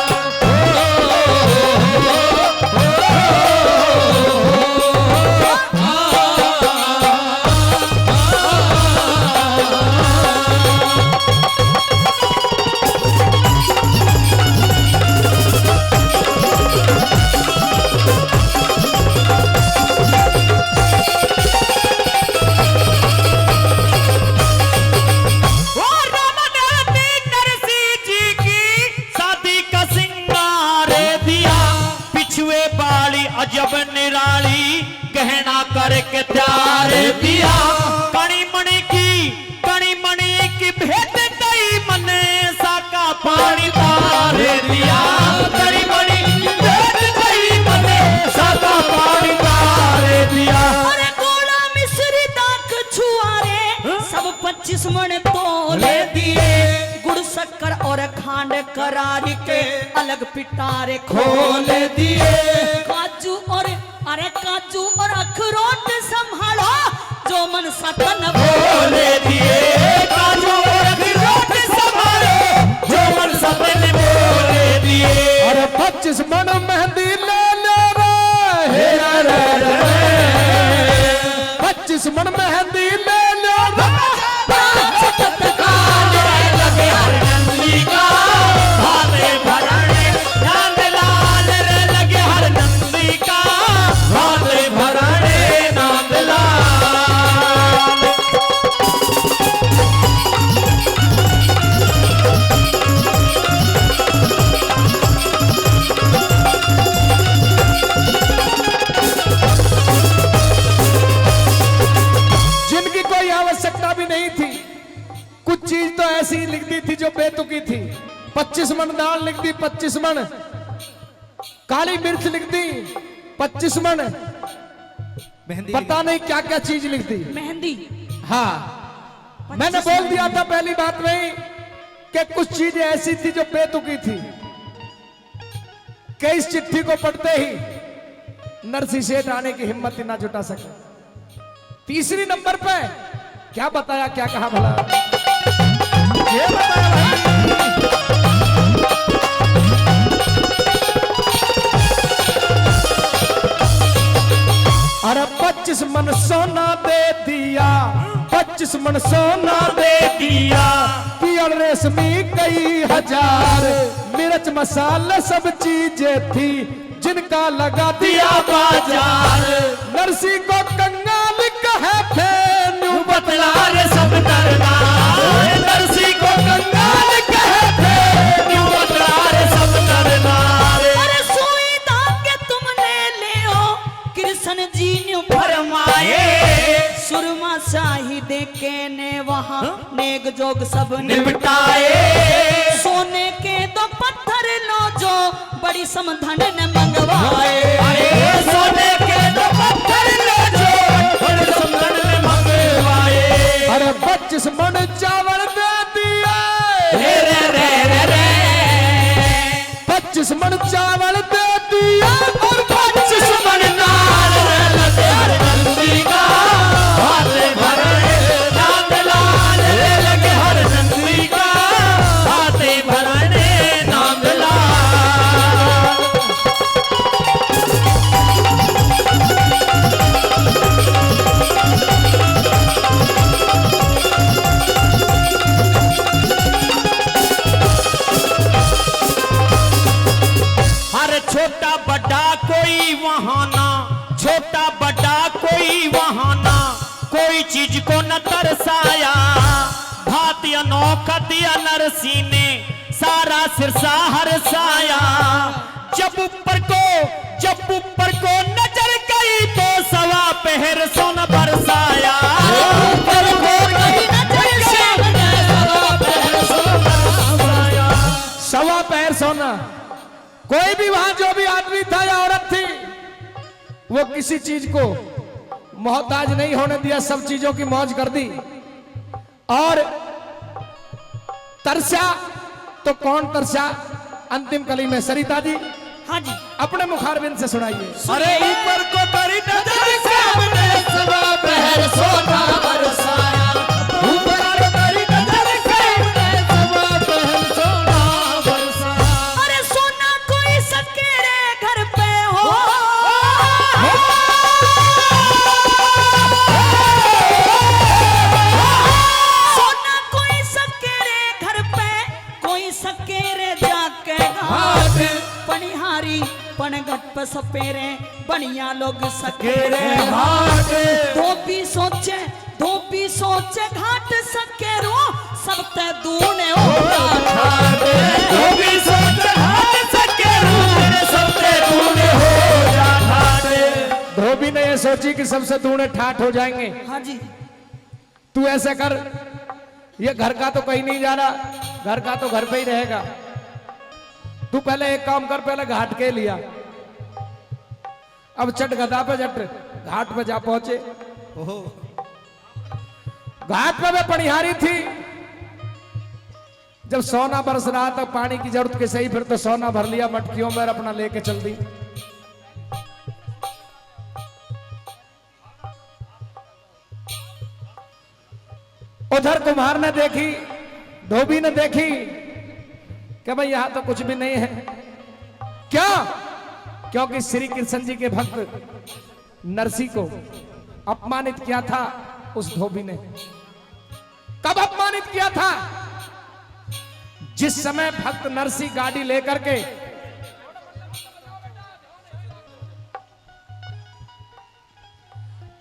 अजब निराली गहना करके त्यार दिया। कणी मणि की भेंट कई मने साका पानी तार दिया। कणी मणि की भेंट कई मने साका पानी तार दिया। अरे गोला मिश्री दाक छुआरे सब 25 मन तोले दिए। गुड़ शक्कर और खांड करारी के अलग पिटारे खोल दिए। काजू और अखरोट संभालो जो मन सतन बोल दिए। काजू और अखरोट संभालो जो मन सतन बोल दिए। अरे 25 मन मेहंदी ले ले रे 25 मन मेहंदी ले ले चीज तो ऐसी लिख दी थी जो बेतुकी थी। 25 मन दाल लिख दी, 25 मन काली मिर्च लिख दी, 25 मन पता नहीं क्या क्या चीज लिख दी। मेहंदी। हाँ, मैंने बोल दिया था पहली बात में कि कुछ चीजें ऐसी थी जो बेतुकी थी कि इस चिट्ठी को पढ़ते ही नरसी सेठ आने की हिम्मत ही ना जुटा सके। तीसरी नंबर पे क्या बताया, क्या कहा भला, ये बताया भाई। अरे 25 मन सोना दे दिया, 25 मन सोना दे दिया। पियल रेशमी कई हजार, मिर्च मसाला सब चीजें थी जिनका लगा दिया बाजार। नरसी को कंगाल कहे थे न्यू बतला रे सब डरना। नरसी को कंगाल कहे थे न्यू बतला रे सब डरना। अरे सुई धागे तुमने ले ओ कृष्ण जी ने फरमाए। सुरमा शाही देके ने वहाँ नेग जोग सब निपटाए। सोने के 2 पत्थर लो जो बड़ी समधन ने मंगवाए। सोने के 2 पत्थर लो जो बड़ी समधन ने मंगवाए। अरे 25 मन चावल दे दिया, रे रे रे रे रे। 25 मन चावल दे दिया और 25 मन नाल लगे हर नंदी का हाथ भरे नाम लाल लगे हर नंदी का हाथ भरे नाम लाल। हर छोटा बड़ा कोई वहाना, छोटा बड़ा कोई वहाना, कोई चीज को न तरसाया। भात अनोखा दिया नरसी ने सारा सिरसा हरसाया। जब ऊपर को नजर गई तो सवा पहर सोना बरसाया। ऊपर को सवा पैर सोना। कोई भी वहां जो भी आदमी था या औरत थी वो किसी चीज को मोहताज नहीं होने दिया, सब चीजों की मौज कर दी। और तरसा तो कौन तरसा, अंतिम कली में सरिता जी हाँ जी अपने मुखारबिंद से सुनाइए। अरे ऊपर को करी नजर सामने सवा पहर सोना बरसाया। ऊपर को करी नजर सामने सवा पहर सोना बरसाया। अरे सोना कोई सकेरे घर पे हो। सोना कोई सकेरे घर पे, कोई सकेरे जाके घाट। पनिहारी पनगट पे सपेरे बनिया लोग सकेरे हाट धोबी सोचे घाट सकेरो सब ते दूने होता। जो भी सोच हाथ सके रूप सबसे दूर हो जाता। सोची कि सबसे दूने ठाठ हो जाएंगे। हाँ जी। तू ऐसा कर, ये घर का तो कहीं नहीं जा रहा, घर का तो घर पे ही रहेगा। तू पहले एक काम कर, पहले घाट के लिया, अब चट गदा पे जट घाट पे जा पहुंचे। घाट पे मैं पनिहारी थी, जब सोना बरस रहा था, पानी की जरूरत के सही, फिर तो सोना भर लिया मटकियों में, अपना लेके चल दी। उधर कुम्हार ने देखी, धोबी ने देखी कि भाई यहां तो कुछ भी नहीं है। क्या? क्योंकि श्री कृष्ण जी के भक्त नरसी को अपमानित किया था उस धोबी ने। कब अपमानित किया था? जिस समय भक्त नरसी गाड़ी लेकर के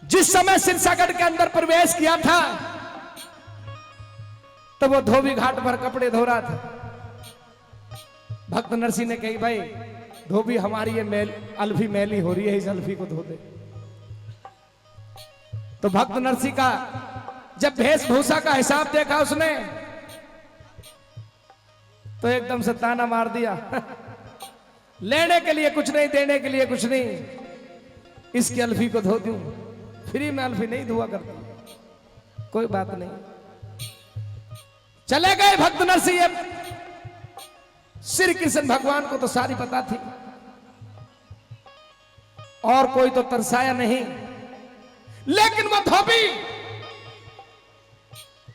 जिस समय सिरसागढ़ के अंदर प्रवेश किया था, तो वो धोबी घाट पर कपड़े धो रहा था। भक्त नरसी ने कही, भाई धोबी हमारी ये अल्फी मैली हो रही है, इस अल्फी को धो दे। तो भक्त नरसी का जब वेशभूषा का हिसाब देखा उसने, तो एकदम से ताना मार दिया लेने के लिए कुछ नहीं, देने के लिए कुछ नहीं, इसकी अल्फी को धो दूं। फ्री में अल्फी नहीं धुआ करता, कोई बात नहीं। चले गए भक्त नरसी। श्री कृष्ण भगवान को तो सारी पता थी, और कोई तो तरसाया नहीं। लेकिन वो धोबी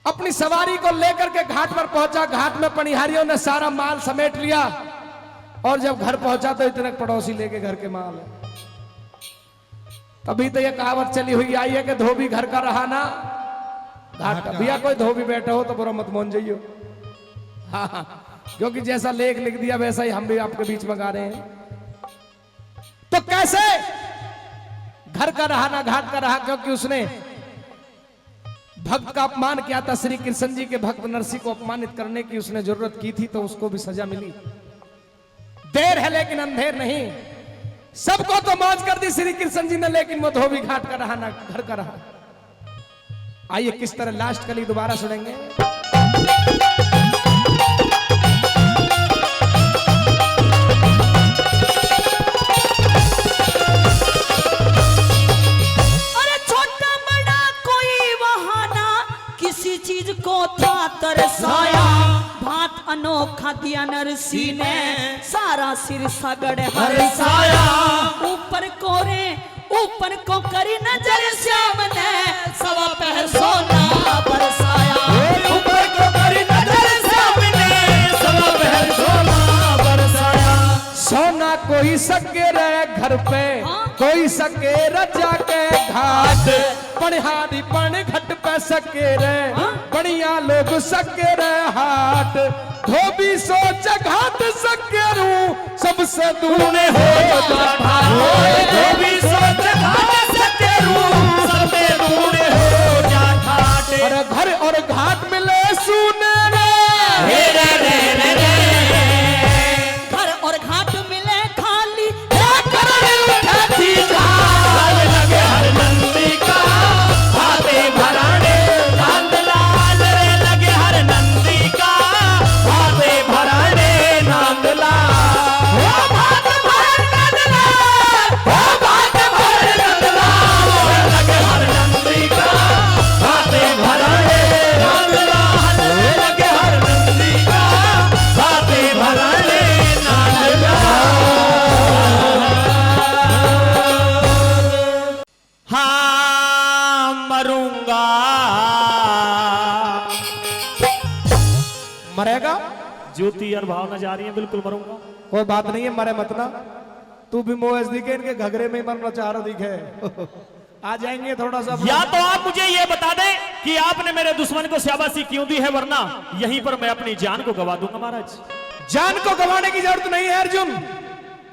अपनी सवारी को लेकर के घाट पर पहुंचा। घाट में पनिहारियों ने सारा माल समेट लिया, और जब घर पहुंचा तो इतने पड़ोसी लेके घर के माल है। तभी तो ये कहावत चली हुई आई है कि धोबी घर का रहा ना घाट का। भैया कोई धोबी बैठे हो तो बुरा मत मान जाइयो। हाँ, क्योंकि जैसा लेख लिख दिया वैसा ही हम भी आपके बीच में गा रहे हैं। तो कैसे घर का रहा ना घाट का रहा? क्योंकि उसने भक्त का अपमान किया था। श्री कृष्ण जी के भक्त नरसी को अपमानित करने की उसने जरूरत की थी, तो उसको भी सजा मिली। देर है लेकिन अंधेर नहीं। सबको तो मौज कर दी श्री कृष्ण जी ने, लेकिन वो धोबी घाट का रहा ना घर का रहा। आइए किस तरह लास्ट कली दोबारा सुनेंगे। अरे छोटा बड़ा कोई बहाना, किसी चीज को था तरसाया। भात अनोखा दिया नरसी ने, सारा सिरसागढ़ हरसाया। ऊपर कोरे ऊपर को करी नजर श्याम ने, सवा पहर सोना बरसाया। ऊपर को करी नजर श्याम ने, सवा पहर सोना बरसाया। सोना कोई सके रहे घर पे, कोई सके रजा के घाट। पनिहारी पण घट पे सके रहे, बढ़िया लोग सके रहे हाट। धोबी सोच घाट सके रू, सबसे दूने हो जाता। धोबी सोच घाट सके रू, सबसे दूने हो जाता। अरे घर और घाट मिले सुने रे रे रे रे रे। घर और घाट मिले खाली, उठाती झाल लगे हर नंदी का, भाते भराने नंद लाल रे लगे हर नंदी का, भाते भराने नंद लाल। ओ भात भर नंद लाल, ओ भात भर नंद लाल लगे हर नंदी का, भाते भराने नंद लाल रे लगे हर नंदी का, भाते भराने नंद लाल। हाँ मरूंगा। मरेगा? ज्योति और भावना जा रही है, बिल्कुल मरूंगा। कोई बात नहीं है, मरे मत ना। तू भी मोहज दिखे, इनके घगरे में ही मरना चाह रहा दिखे। आ जाएंगे थोड़ा सा। या तो आप मुझे ये बता दें कि आपने मेरे दुश्मन को शाबाशी क्यों दी है, वरना यहीं पर मैं अपनी जान को गवा दूंगा महाराज। जान को गंवाने की जरूरत नहीं है अर्जुन।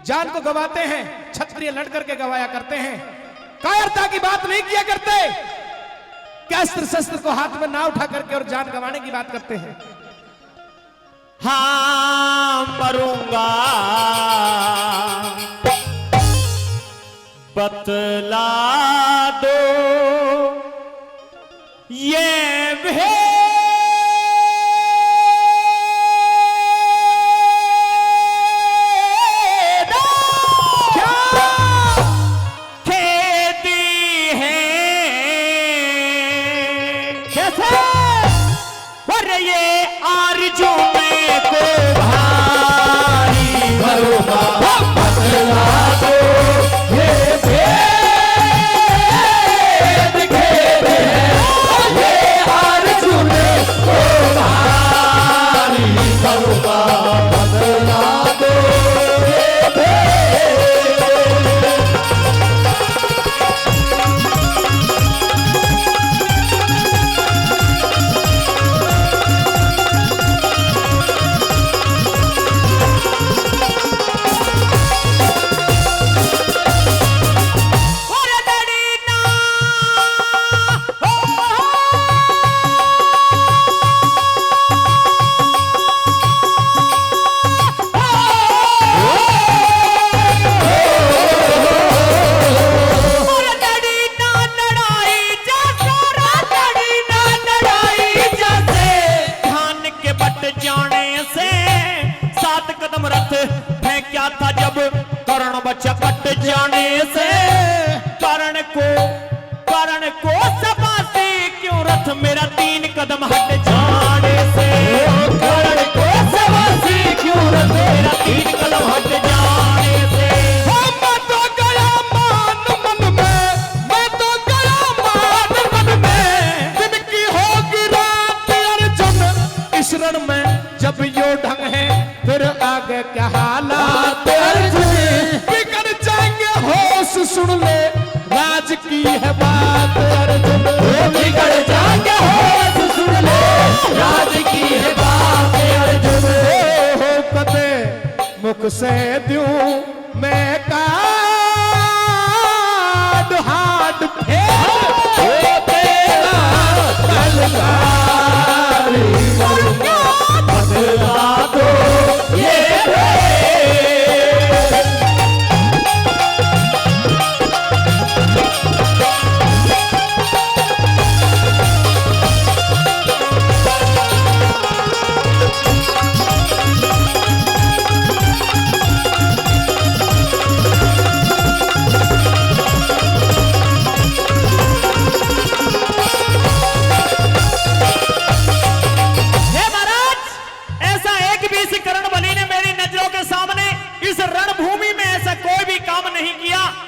जान को गवाते हैं क्षत्रिय लड़ करके गवाया करते हैं, कायरता की बात नहीं किया करते। क्या अस्त्र शस्त्र को हाथ में ना उठा करके और जान गंवाने की बात करते हैं। हाँ मरूंगा, बतला रण बचा कट जाने से, करण को सभा से क्यों रथ मेरा 3 कदम हट जाने से, करण को सभा से क्यों रथ मेरा 3 कदम हट जाने से। मैं तो गया मान मन में, मैं तो गया मान मन में, दिन की होगी रात अर्जुन इस रण में, जब यो ढंग है फिर आगे क्या हालात अर्जुन, बिगड़ जाएंगे होश सुन ले राज की है बात अर्जुन, बिगड़ जाएंगे होश सुन ले राज की है बात अर्जुन। हो कते मुख से दूं मैं काट हाथ फेर, ओ तेरा कलकारी बदला दो ये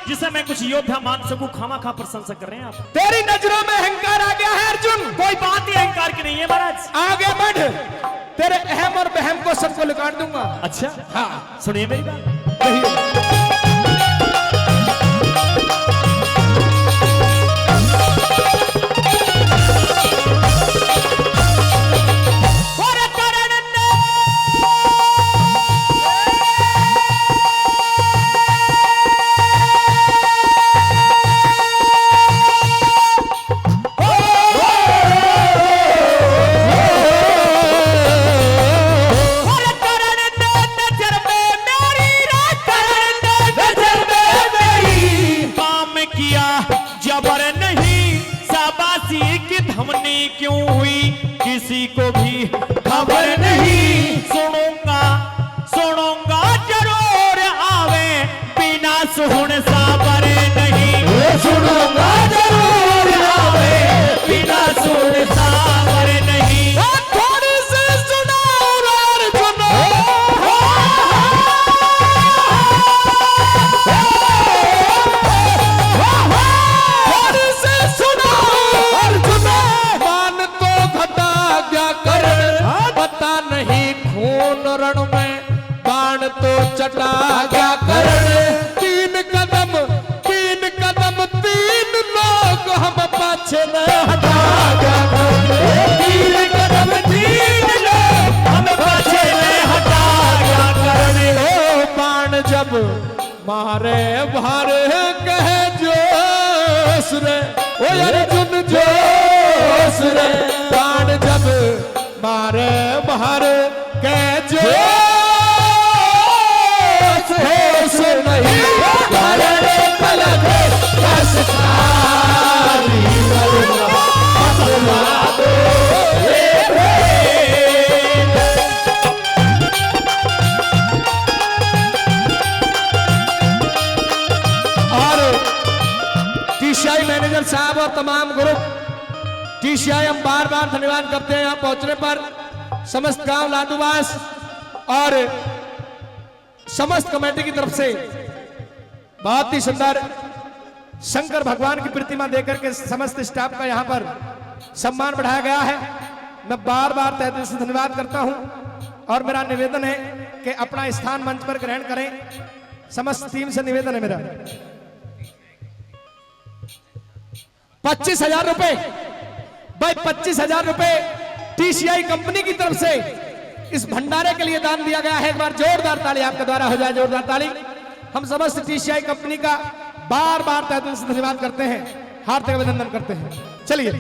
जिसे मैं कुछ योद्धा मान सकूं, खामा खा प्रशंसा कर रहे हैं आप। तेरी नजरों में अहंकार आ गया है अर्जुन, कोई बात ही अहंकार की नहीं है महाराज। आगे बढ़, तेरे अहम और बहम को सबको निकाल दूंगा। अच्छा हाँ सुनिए मेरी बात। कहिए। क्यों हुई किसी को भी खबर नहीं, सुनूंगा जरूर आवे बिना सुन साबर नहीं, सुनूंगा जरूर आवे बिना सुन साबर नहीं। थोड़ी सी सुनाओ अर्जुन, थोड़ी सी सुनाओ अर्जुन, मान तो घटा क्या कर पता नहीं, खून रण में बाण तो चटा क्या कर, 3 कदम 3 लोग हम पाछे न हटा क्या कर, 3 कदम 3 लोग हम पाछे में हटा क्या करने। ओ बाण जब मारे भार कह जोश रे, ओ अर्जुन जोश रे, बाण जब मारे भार कह जोश, होश नहीं करने पलक कस सारी करूंगा बदला दो ये प्रेम। और टीसीआई मैनेजर साहब और तमाम ग्रुप टीसीआई हम बार बार धन्यवाद करते हैं। यहाँ पहुंचने पर समस्त गांव लाडूवास और समस्त कमेटी की तरफ से बहुत ही सुंदर शंकर भगवान की प्रतिमा देकर के समस्त स्टाफ का यहाँ पर सम्मान बढ़ाया गया है। मैं बार बार तहे दिल से धन्यवाद करता हूँ और मेरा निवेदन है कि अपना स्थान मंच पर ग्रहण करें। समस्त टीम से निवेदन है मेरा। 25,000 रुपए भाई, 25,000 रुपए टीसीआई कंपनी की तरफ से इस भंडारे के लिए दान दिया गया है। एक बार जोरदार ताली आपके द्वारा हो जाए, जोरदार ताली। हम समस्त टीसीआई कंपनी का बार बार तहे दिल से धन्यवाद करते हैं, हार्दिक अभिनंदन करते हैं। चलिए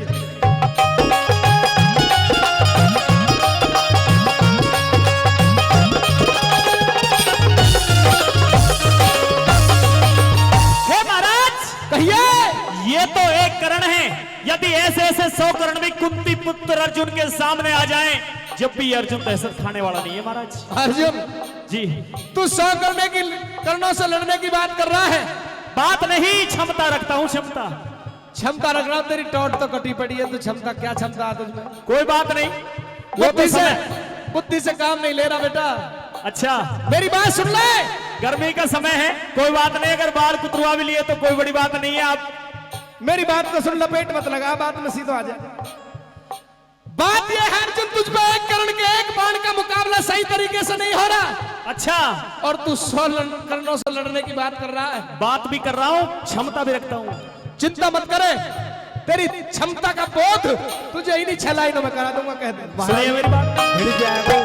कहिए। ये तो एक करण है, यदि ऐसे ऐसे 100 करण भी कुंती पुत्र अर्जुन के सामने आ जाएं जब भी अर्जुन दहशत खाने वाला नहीं है महाराज। अर्जुन जी तू 100 कर्णों से लड़ने की बात कर रहा है। बात नहीं, क्षमता रखता हूँ, क्षमता। क्षमता रख रहा हूं, तेरी टॉट तो कटी पड़ी है, तू क्षमता क्या क्षमता है तुझमें? कोई बात नहीं, बुद्धि से काम नहीं ले रहा बेटा। अच्छा मेरी बात सुन ले। गर्मी का समय है, कोई बात नहीं, अगर बाल कुतरवा भी लिए तो कोई बड़ी बात नहीं है। आप मेरी बात तो सुन, लपेट मत लगा, बात में सीधा आ जाए। बात यह है अर्जुन, तुझ पे एक कर्ण के एक बाण का मुकाबला सही तरीके से नहीं हो रहा। अच्छा, और तू 100 कर्णों से लड़ने की बात कर रहा है। बात भी कर रहा हूँ, क्षमता भी रखता हूँ। चिंता मत करे, तेरी क्षमता का बोध तुझे इन्हीं 6 लाइनों में करा दूंगा, कह दे। सुनिए मेरी बात। भिड़ जाएगा।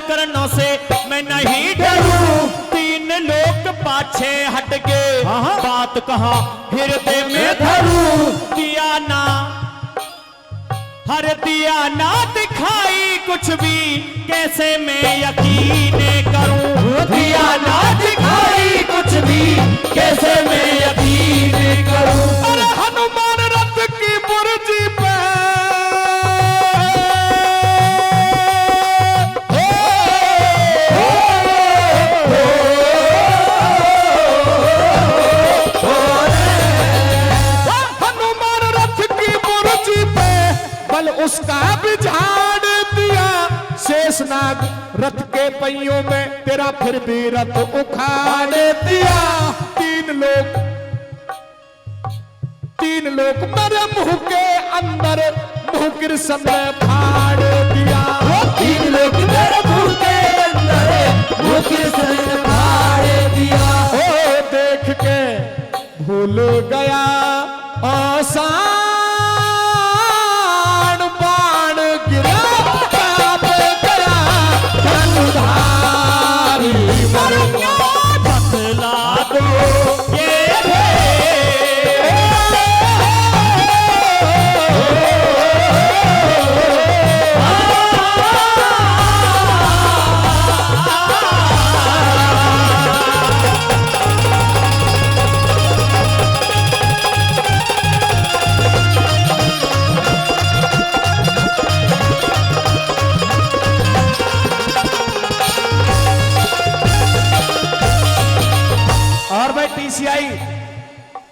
कर्णों से मैं नहीं डरूं, 3 लोग पाछे हट गए, बात कहा हृदय में धरूं, दिया ना हर दिया ना दिखाई कुछ भी, कैसे मैं यकीन करूं, दिया ना दिखाई कुछ भी, कैसे मैं यकीन करूं। अरे हनुमान रथ की बुर्जी पे उसका बिझाड़ दिया शेषनाग रथ के पहियों में, तेरा फिर भी रथ उखाड़ दिया। 3 लोग मेरे मुंह के अंदर मुंह कृष्ण ने फाड़ दिया। 3 लोग मेरे मुंह के अंदर मुंह कृष्ण ने फाड़ दिया। ओ देख के भूल गया आसान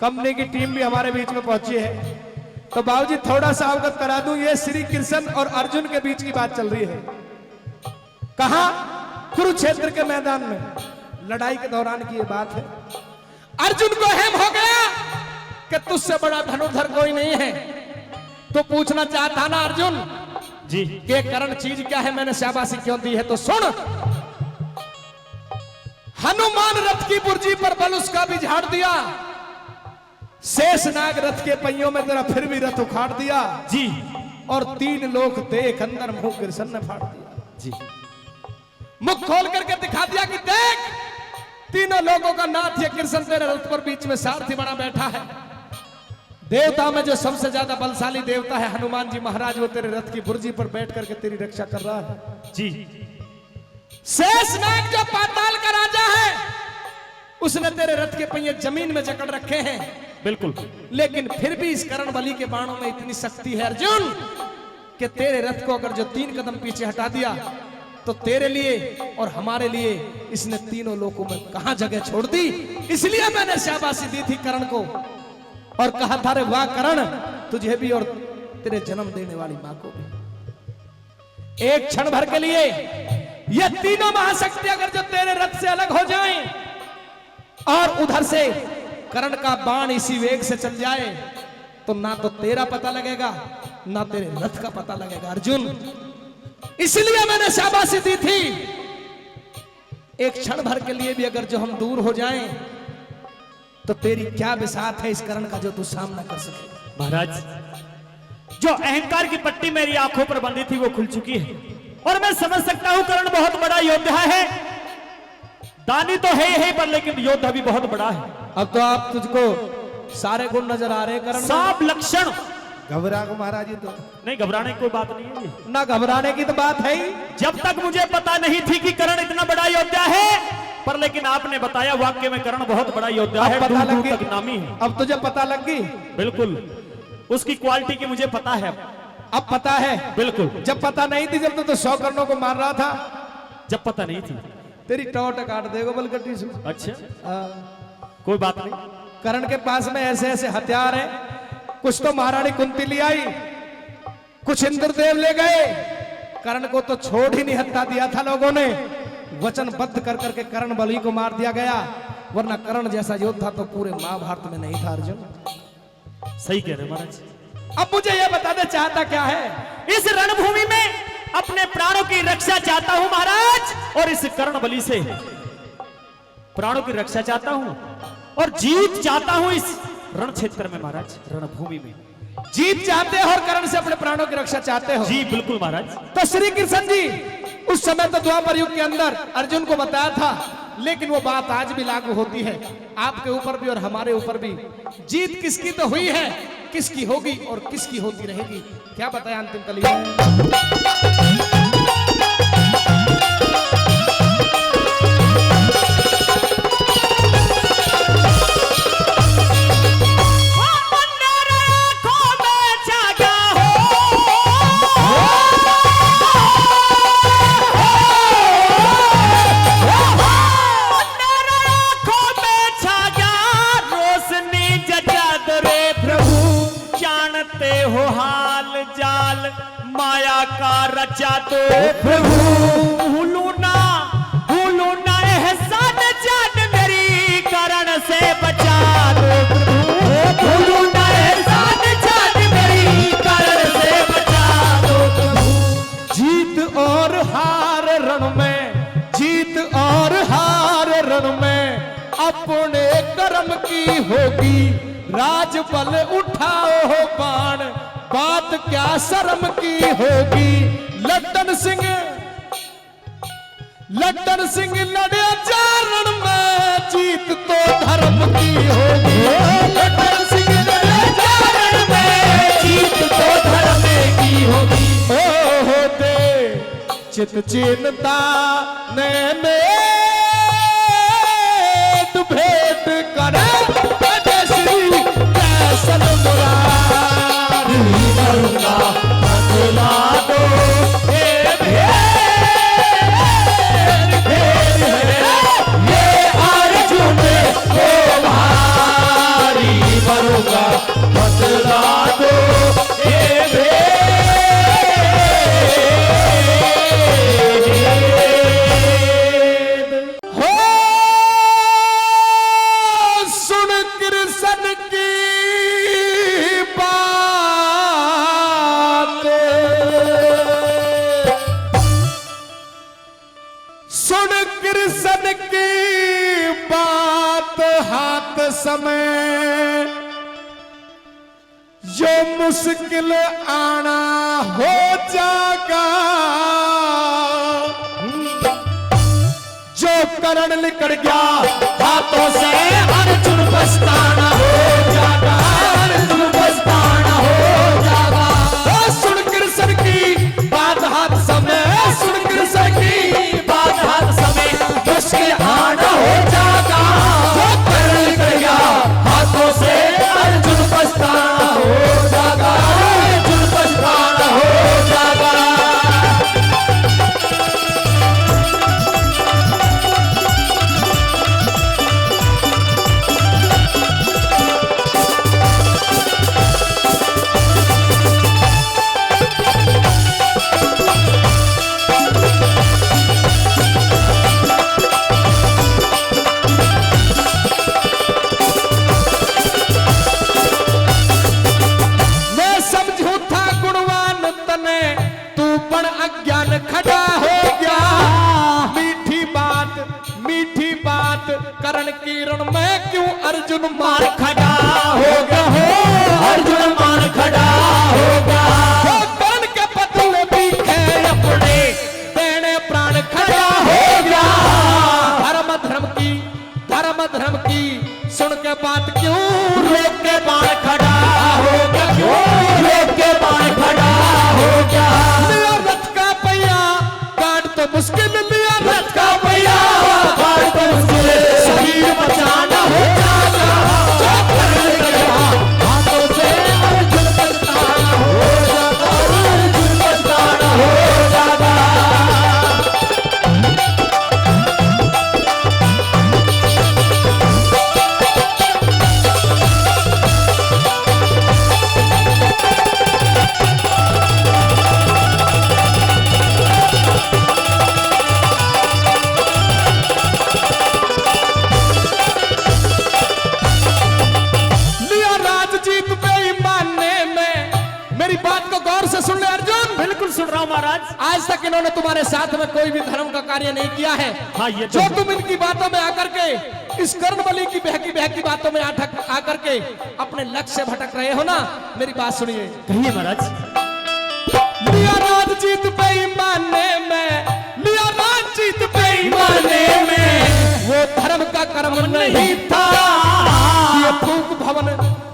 कंपनी की टीम भी हमारे बीच में पहुंची है। तो बाबूजी थोड़ा सा अवगत करा दूं, ये श्री कृष्ण और अर्जुन के बीच की बात चल रही है। कहां? कुरुक्षेत्र के मैदान में लड़ाई के दौरान की ये बात है। अर्जुन को हेम हो गया कि तुझसे बड़ा धनुर्धर कोई नहीं है। तो पूछना चाहता ना अर्जुन जी कि करण चीज क्या है, मैंने शाबाशी क्यों दी है? तो सुन, हनुमान रथ की बुर्जी पर बल उसका भी झाड़ दिया, शेषनाग रथ के पहियों में तेरा फिर भी रथ उखाड़ दिया जी, और 3 लोग देख अंदर मुंह कृष्ण ने फाड़ दिया जी। मुख खोल करके दिखा दिया कि देख, तीनों लोगों का नाथ ये कृष्ण तेरे रथ पर बीच में सारथी बना बैठा है। देवता में जो सबसे ज्यादा बलशाली देवता है हनुमान जी महाराज, वो तेरे रथ की बुर्जी पर बैठ करके तेरी रक्षा कर रहा है जी। शेषनाग जो पाताल का राजा है, उसने तेरे रथ के पहिए जमीन में जकड़ रखे हैं। बिल्कुल, लेकिन फिर भी इस करण बली के बाणों में इतनी शक्ति है अर्जुन कि तेरे रथ को अगर जो 3 कदम पीछे हटा दिया तो तेरे लिए और हमारे लिए इसने तीनों लोगों में कहां जगह छोड़ दी। इसलिए मैंने शाबाशी दी थी करण को और कहा था, रे वाह करण, तुझे भी और तेरे जन्म देने वाली मां को भी। एक क्षण भर के लिए ये तीनों महाशक्ति अगर जो तेरे रथ से अलग हो जाएं और उधर से कर्ण का बाण इसी वेग से चल जाए तो ना तो तेरा पता लगेगा ना तेरे रथ का पता लगेगा अर्जुन। इसलिए मैंने शाबाशी दी थी। एक क्षण भर के लिए भी अगर जो हम दूर हो जाएं तो तेरी क्या बिसात है इस कर्ण का जो तू सामना कर सके। महाराज, जो अहंकार की पट्टी मेरी आंखों पर बंधी थी वो खुल चुकी है। और मैं समझ सकता हूं कर्ण बहुत बड़ा योद्धा है, दानी तो है ही पर लेकिन योद्धा भी बहुत बड़ा है। अब तो आप तुझको सारे गुण नजर आ रहे हैं करण में। सब लक्षण। घबरा को महाराज जी तो नहीं, घबराने की कोई बात नहीं है जी। ना घबराने की तो बात है ही। जब तक मुझे पता नहीं थी कि कर्ण इतना बड़ा योद्धा है, पर लेकिन आपने बताया वाक्य में कर्ण बहुत बड़ा योद्धा है, अब पता लग दूर तक गई, नामी है। अब तुझे पता लग गई। बिल्कुल, उसकी क्वालिटी की मुझे पता है। अब पता है। बिल्कुल, जब पता नहीं थी, जब तो 100 कर्णों को मार रहा था, जब पता नहीं थी। तेरी टोट काट देगा बलगट्टी से। अच्छा, हाँ। कोई बात नहीं। कर्ण के पास में ऐसे ऐसे हथियार हैं, कुछ तो महारानी कुंती ले आई, कुछ इंद्रदेव ले गए। कर्ण को तो छोड़ ही नहीं हत्या दिया था लोगों ने, वचनबद्ध कर करके कर्ण बलि को मार दिया गया, वरना कर्ण जैसा योद्धा तो पूरे महाभारत में नहीं था अर्जुन। सही कह रहे महाराज। अब मुझे यह बताना चाहता क्या है? इस रणभूमि में अपने प्राणों की रक्षा चाहता हूं महाराज, और इस कर्ण बलि से प्राणों की रक्षा चाहता हूं और जीत चाहता हूं इस रण क्षेत्र में महाराज, रणभूमि में जीत चाहते हो और कर्ण से अपने प्राणों की रक्षा चाहते हो। जी बिल्कुल महाराज। तो श्री कृष्ण जी उस समय तो द्वापर युग के अंदर अर्जुन को बताया था, लेकिन वो बात आज भी लागू होती है आपके ऊपर भी और हमारे ऊपर भी। जीत किसकी तो हुई है, किसकी होगी और किसकी होती रहेगी, क्या बताया अंतिम कली में। हो हाल जाल माया का रचा दो प्रभु, भूलू ना एहसान जान मेरी करण से बचा दो प्रभु, भूलू ना एहसान जान मेरी करण से बचा दो प्रभु। जीत और हार रण में, जीत और हार रण में अपने कर्म की होगी, राजबल उठाओ हो बाण, बात क्या शर्म की होगी। लड्डन सिंह लड़े चारण में, जीत तो धर्म की होगी। लड्डन सिंह लड़े चारण में, जीत तो धर्म की होगी। ओ होते चित चिन्ता ने भेंट करे श्री कैसन मुरारी, करूंगा बदला दो ये अर्जुन को भारी, करूंगा बदला दो ये समय जो मुश्किल आना हो जाएगा, जो करण निकल गया हाथों से अर्जुन पछताना हो जाएगा, अर्जुन पछताना हो जाएगा। सुन कृष्ण की बात हाथ समय, सुन कृष्ण की बात हाथ समय, मुश्किल आना हो जाएगा, हाथों से अर्जुन पछताना हो जाएगा, अर्जुन पछताना हो जाएगा। करण किरण में क्यों अर्जुन मार खड़ा होगा, हो अर्जुन मार खड़ा होगा। कर्ण के पतले भी है अपने बात क्यों रोक के बाण खड़ा हो गया, क्यों रोक के बाण खड़ा हो गया। लिया रथ का पहिया काट तो मुश्किल, लिया रथ का पहिया काट तो मुश्किल, शरीर बचाना हो जागा, हाथों से अर्जुन पछताना हो जागा, अर्जुन पछताना हो जागा। लिया राज जीत बेईमाने में। मेरी बात को गौर से सुन ले अर्जुन। बिल्कुल सुन रहा हूं महाराज। आज तक इन्होंने तुम्हारे साथ में कोई भी धर्म का कार्य नहीं किया है। हाँ, ये तो जो है। तुम इनकी बातों में आकर के, इस कर्णबली की बहकी बहकी बातों में आकर के अपने लक्ष्य से भटक रहे हो ना, मेरी बात सुनिए। कहिए महाराज। लिया राज जीत बेईमाने में, लिया राज जीत बेईमाने में, वो धर्म का कर्म नहीं था।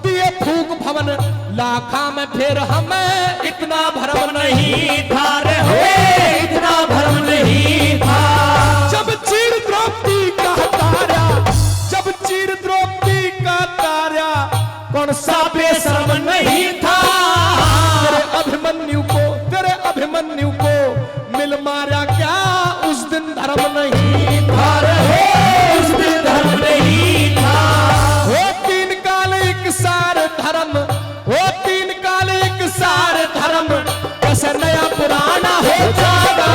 दिए फूक भवन लाखा में, फिर हमें इतना भरम नहीं था रे हो, इतना भरम नहीं था। जब चीर द्रौपदी का तारा, जब चीर द्रौपदी का तारा, कौन सा बेशर्म नहीं था। तेरे अभिमन्यु को मिल मारा क्या, उस दिन धर्म नहीं था रे हो, उस दिन धर्म नहीं था। वो तीन काल एक सार धर्म, वो तीन काल एक सार धर्म, कैसे नया पुराना हो जाएगा।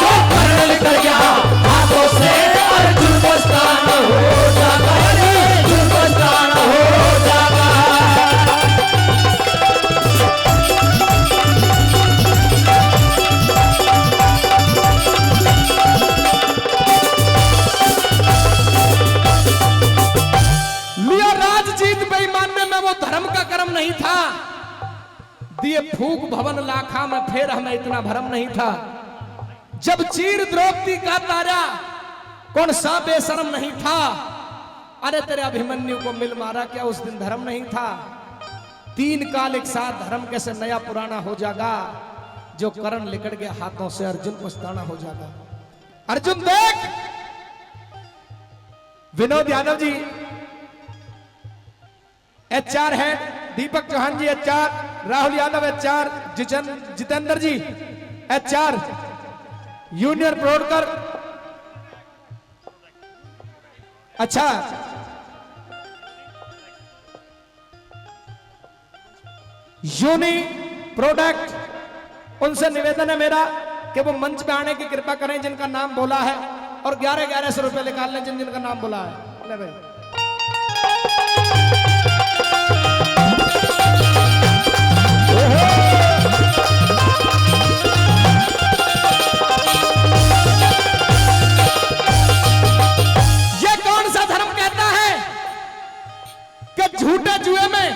जो कर्ण निकल गया हाथों से, अर्जुन पछताना हो जागा, अर्जुन पछताना हो जागा। लिया राज जीत बेईमानने में, वो धर्म का कर्म नहीं था। दिए फूक भवन लाखा में, फिर हमें इतना भरम नहीं था। जब चीर द्रौपदी का तारा, कौन सा बेशरम नहीं था। अरे तेरे अभिमन्यु को मिल मारा क्या, उस दिन धर्म नहीं था। तीन काल एक साथ धर्म कैसे नया पुराना हो जाएगा। जो करण लिकट गया हाथों से, अर्जुन पछताना हो जाएगा। अर्जुन देख, विनोद यादव जी HR है, दीपक चौहान जी HR, राहुल यादव HR, जितेंद्र जी HR, यूनियन प्रोडकर, अच्छा यूनि प्रोडक्ट, उनसे निवेदन है मेरा कि वो मंच पे आने की कृपा करें जिनका नाम बोला है, और 1100 रुपए निकाल लें जिनका नाम बोला है। ले भाई। ये कौन सा धर्म कहता है कि झूठे जुए में,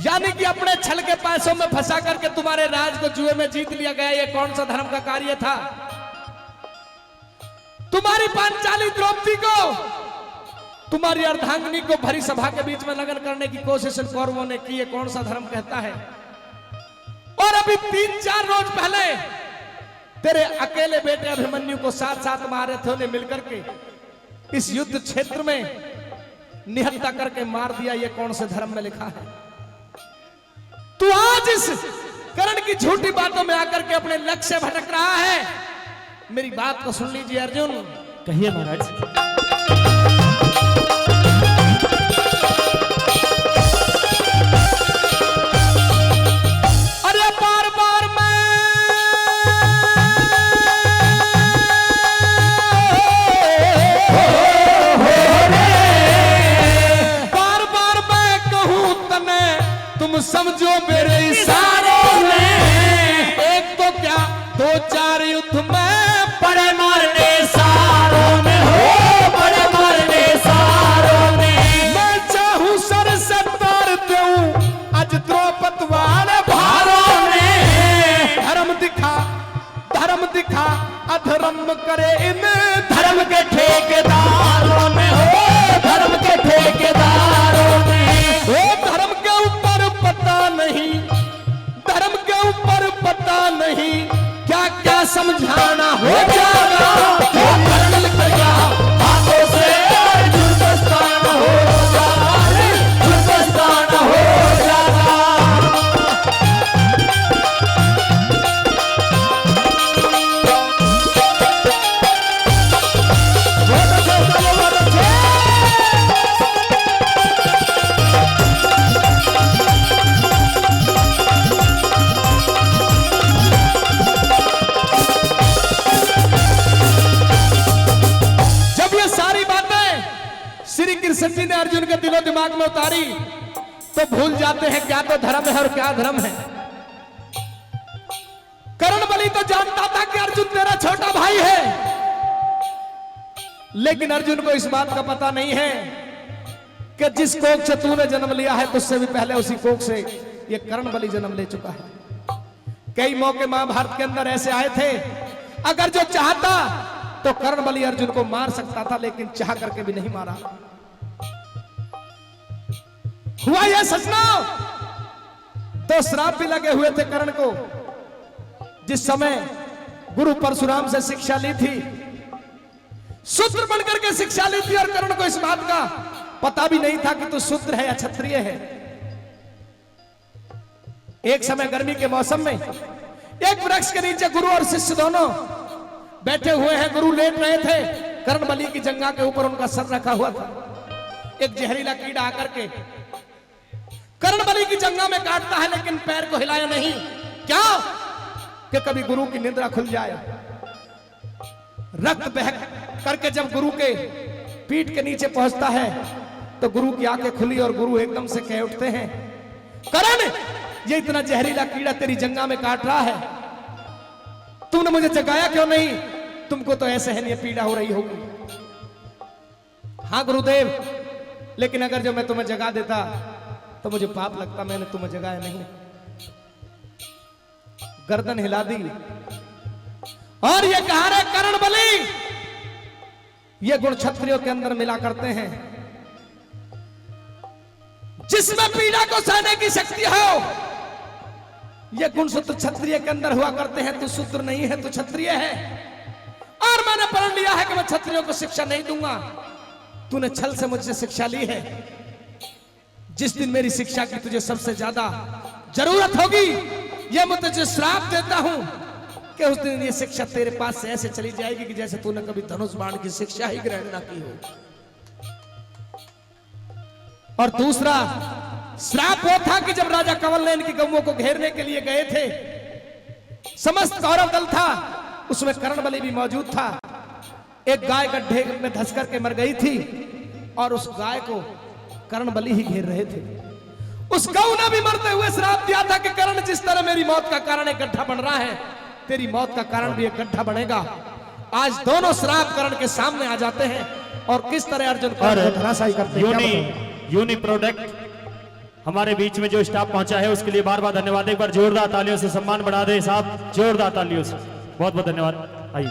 यानी कि अपने छल के पैसों में फंसा करके तुम्हारे राज को जुए में जीत लिया गया। ये कौन सा धर्म का कार्य था। तुम्हारी पांचाली द्रौपदी को, तुम्हारी अर्धांगिनी को भरी सभा के बीच में लगन करने की कोशिश कौरवों ने की। ये कौन सा धर्म कहता है। और अभी 3-4 रोज पहले तेरे अकेले बेटे अभिमन्यु को साथ महारथियों ने मिलकर के इस युद्ध क्षेत्र में निहत्था करके मार दिया। ये कौन से धर्म में लिखा है। तू आज इस कर्ण की झूठी बातों में आकर के अपने लक्ष्य से भटक रहा है। मेरी बात को सुन लीजिए अर्जुन। कहिए महाराज। अरे बार बार मैं कहूं तने, तुम समझो मेरे इशारों में। एक तो क्या 2-4 युद्ध में बड़े मारने सारों में हो, बड़े मारने सारों में। मैं चाहूं सर से तार दूं आज द्रौपद वाले भारों में। धर्म दिखा अधर्म करे इन धर्म के ठेकेदारों में हो, धर्म के ठेकेदारों ने। वो धर्म के ऊपर पता नहीं, धर्म के ऊपर पता नहीं क्या क्या समझाना हो जाएगा। जो कर्नल गया हाथों से जुर्दस्तान हो जाएगा, जुर्दस्तान हो जाएगा। श्री कृष्ण जी ने अर्जुन के दिलो दिमाग में उतारी तो भूल जाते हैं क्या तो धर्म है और क्या धर्म है। कर्ण बलि तो जानता था कि अर्जुन तेरा छोटा भाई है, लेकिन अर्जुन को इस बात का पता नहीं है कि जिस कोख से तूने जन्म लिया है तुझसे भी पहले उसी कोख से ये कर्ण बलि जन्म ले चुका है। कई मौके महाभारत के अंदर ऐसे आए थे, अगर जो चाहता तो कर्ण बलि अर्जुन को मार सकता था, लेकिन चाह करके भी नहीं मारा। हुआ यह सचना, तो श्राप भी लगे हुए थे कर्ण को। जिस समय गुरु परशुराम से शिक्षा ली थी, शूद्र बनकर के शिक्षा ली थी, और कर्ण को इस बात का पता भी नहीं था कि तू शूद्र है या क्षत्रिय है। एक समय गर्मी के मौसम में एक वृक्ष के नीचे गुरु और शिष्य दोनों बैठे हुए हैं। गुरु लेट रहे थे, कर्ण बलि की जंघा के ऊपर उनका सर रखा हुआ था। एक जहरीला कीड़ा आकर के कर्ण बलि की जंघा में काटता है, लेकिन पैर को हिलाया नहीं। क्या कि कभी गुरु की निद्रा खुल जाए। रक्त बह करके जब गुरु के पीठ के नीचे पहुंचता है तो गुरु की आंखें खुली और गुरु एकदम से कह उठते हैं, कर्ण ये इतना जहरीला कीड़ा तेरी जंघा में काट रहा है, तुमने मुझे जगाया क्यों नहीं? तुमको तो ऐसे है नहीं पीड़ा हो रही होगी। हाँ गुरुदेव, लेकिन अगर जो मैं तुम्हें जगा देता तो मुझे पाप लगता, मैंने तुम्हें जगाया नहीं। गर्दन हिला दी और ये कहा रे कर्ण बलि, ये गुण क्षत्रियों के अंदर मिला करते हैं। जिसमें पीड़ा को सहने की शक्ति हो, ये गुण सूत्र क्षत्रिय के अंदर हुआ करते हैं। तू शूद्र नहीं है, तू क्षत्रिय है। और मैंने प्रण लिया है कि मैं क्षत्रियों को शिक्षा नहीं दूंगा। तूने छल से मुझसे शिक्षा ली है। जिस दिन मेरी शिक्षा की तुझे सबसे ज्यादा जरूरत होगी, ये मैं तुझे श्राप देता हूं कि उस दिन ये शिक्षा तेरे पास से ऐसे चली जाएगी कि जैसे तूने कभी धनुष बाण की शिक्षा ही ग्रहण ना की हो। और दूसरा श्राप वो था कि जब राजा कंवल ने इनकी गौओं को घेरने के लिए गए थे, समस्त कौरव दल था, उसमें कर्ण बलि भी मौजूद था। एक गाय गड्ढे में धंस करके मर गई थी और उस गाय को कर्ण बलि ही घेर रहे थे। उस गौ ने भी मरते हुए श्राप दिया था कि कर्ण जिस तरह मेरी मौत का कारण एक गड्ढा बन रहा है, तेरी मौत का कारण भी एक गड्ढा बनेगा। आज दोनों श्राप कर्ण के सामने आ जाते हैं और किस तरह अर्जुन को धराशायी करते हैं। यूनी प्रोडक्ट हमारे बीच में जो स्टाफ पहुंचा है उसके लिए बार बार धन्यवाद। एक बार जोरदार तालियों से सम्मान बढ़ा दे साहब, जोरदार तालियों से। बहुत बहुत धन्यवाद। आइए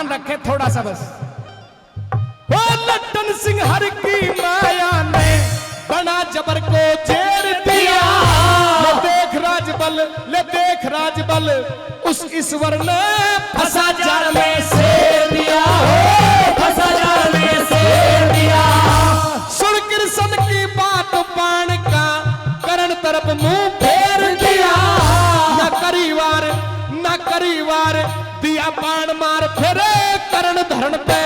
रखे थोड़ा सा बस। वो लट्टन सिंह हर की माया ने बना जबर को जेर दिया। ले देख राजबल, ले देख राजबल, उस ईश्वर ने फंसा जाल में शेर दिया, फंसा जाल में शेर दिया। सुन कृष्ण की बात बाण का करण तरफ मुंह फेर दिया। न करीवार दिया बाण मार फिरे करण धरण पे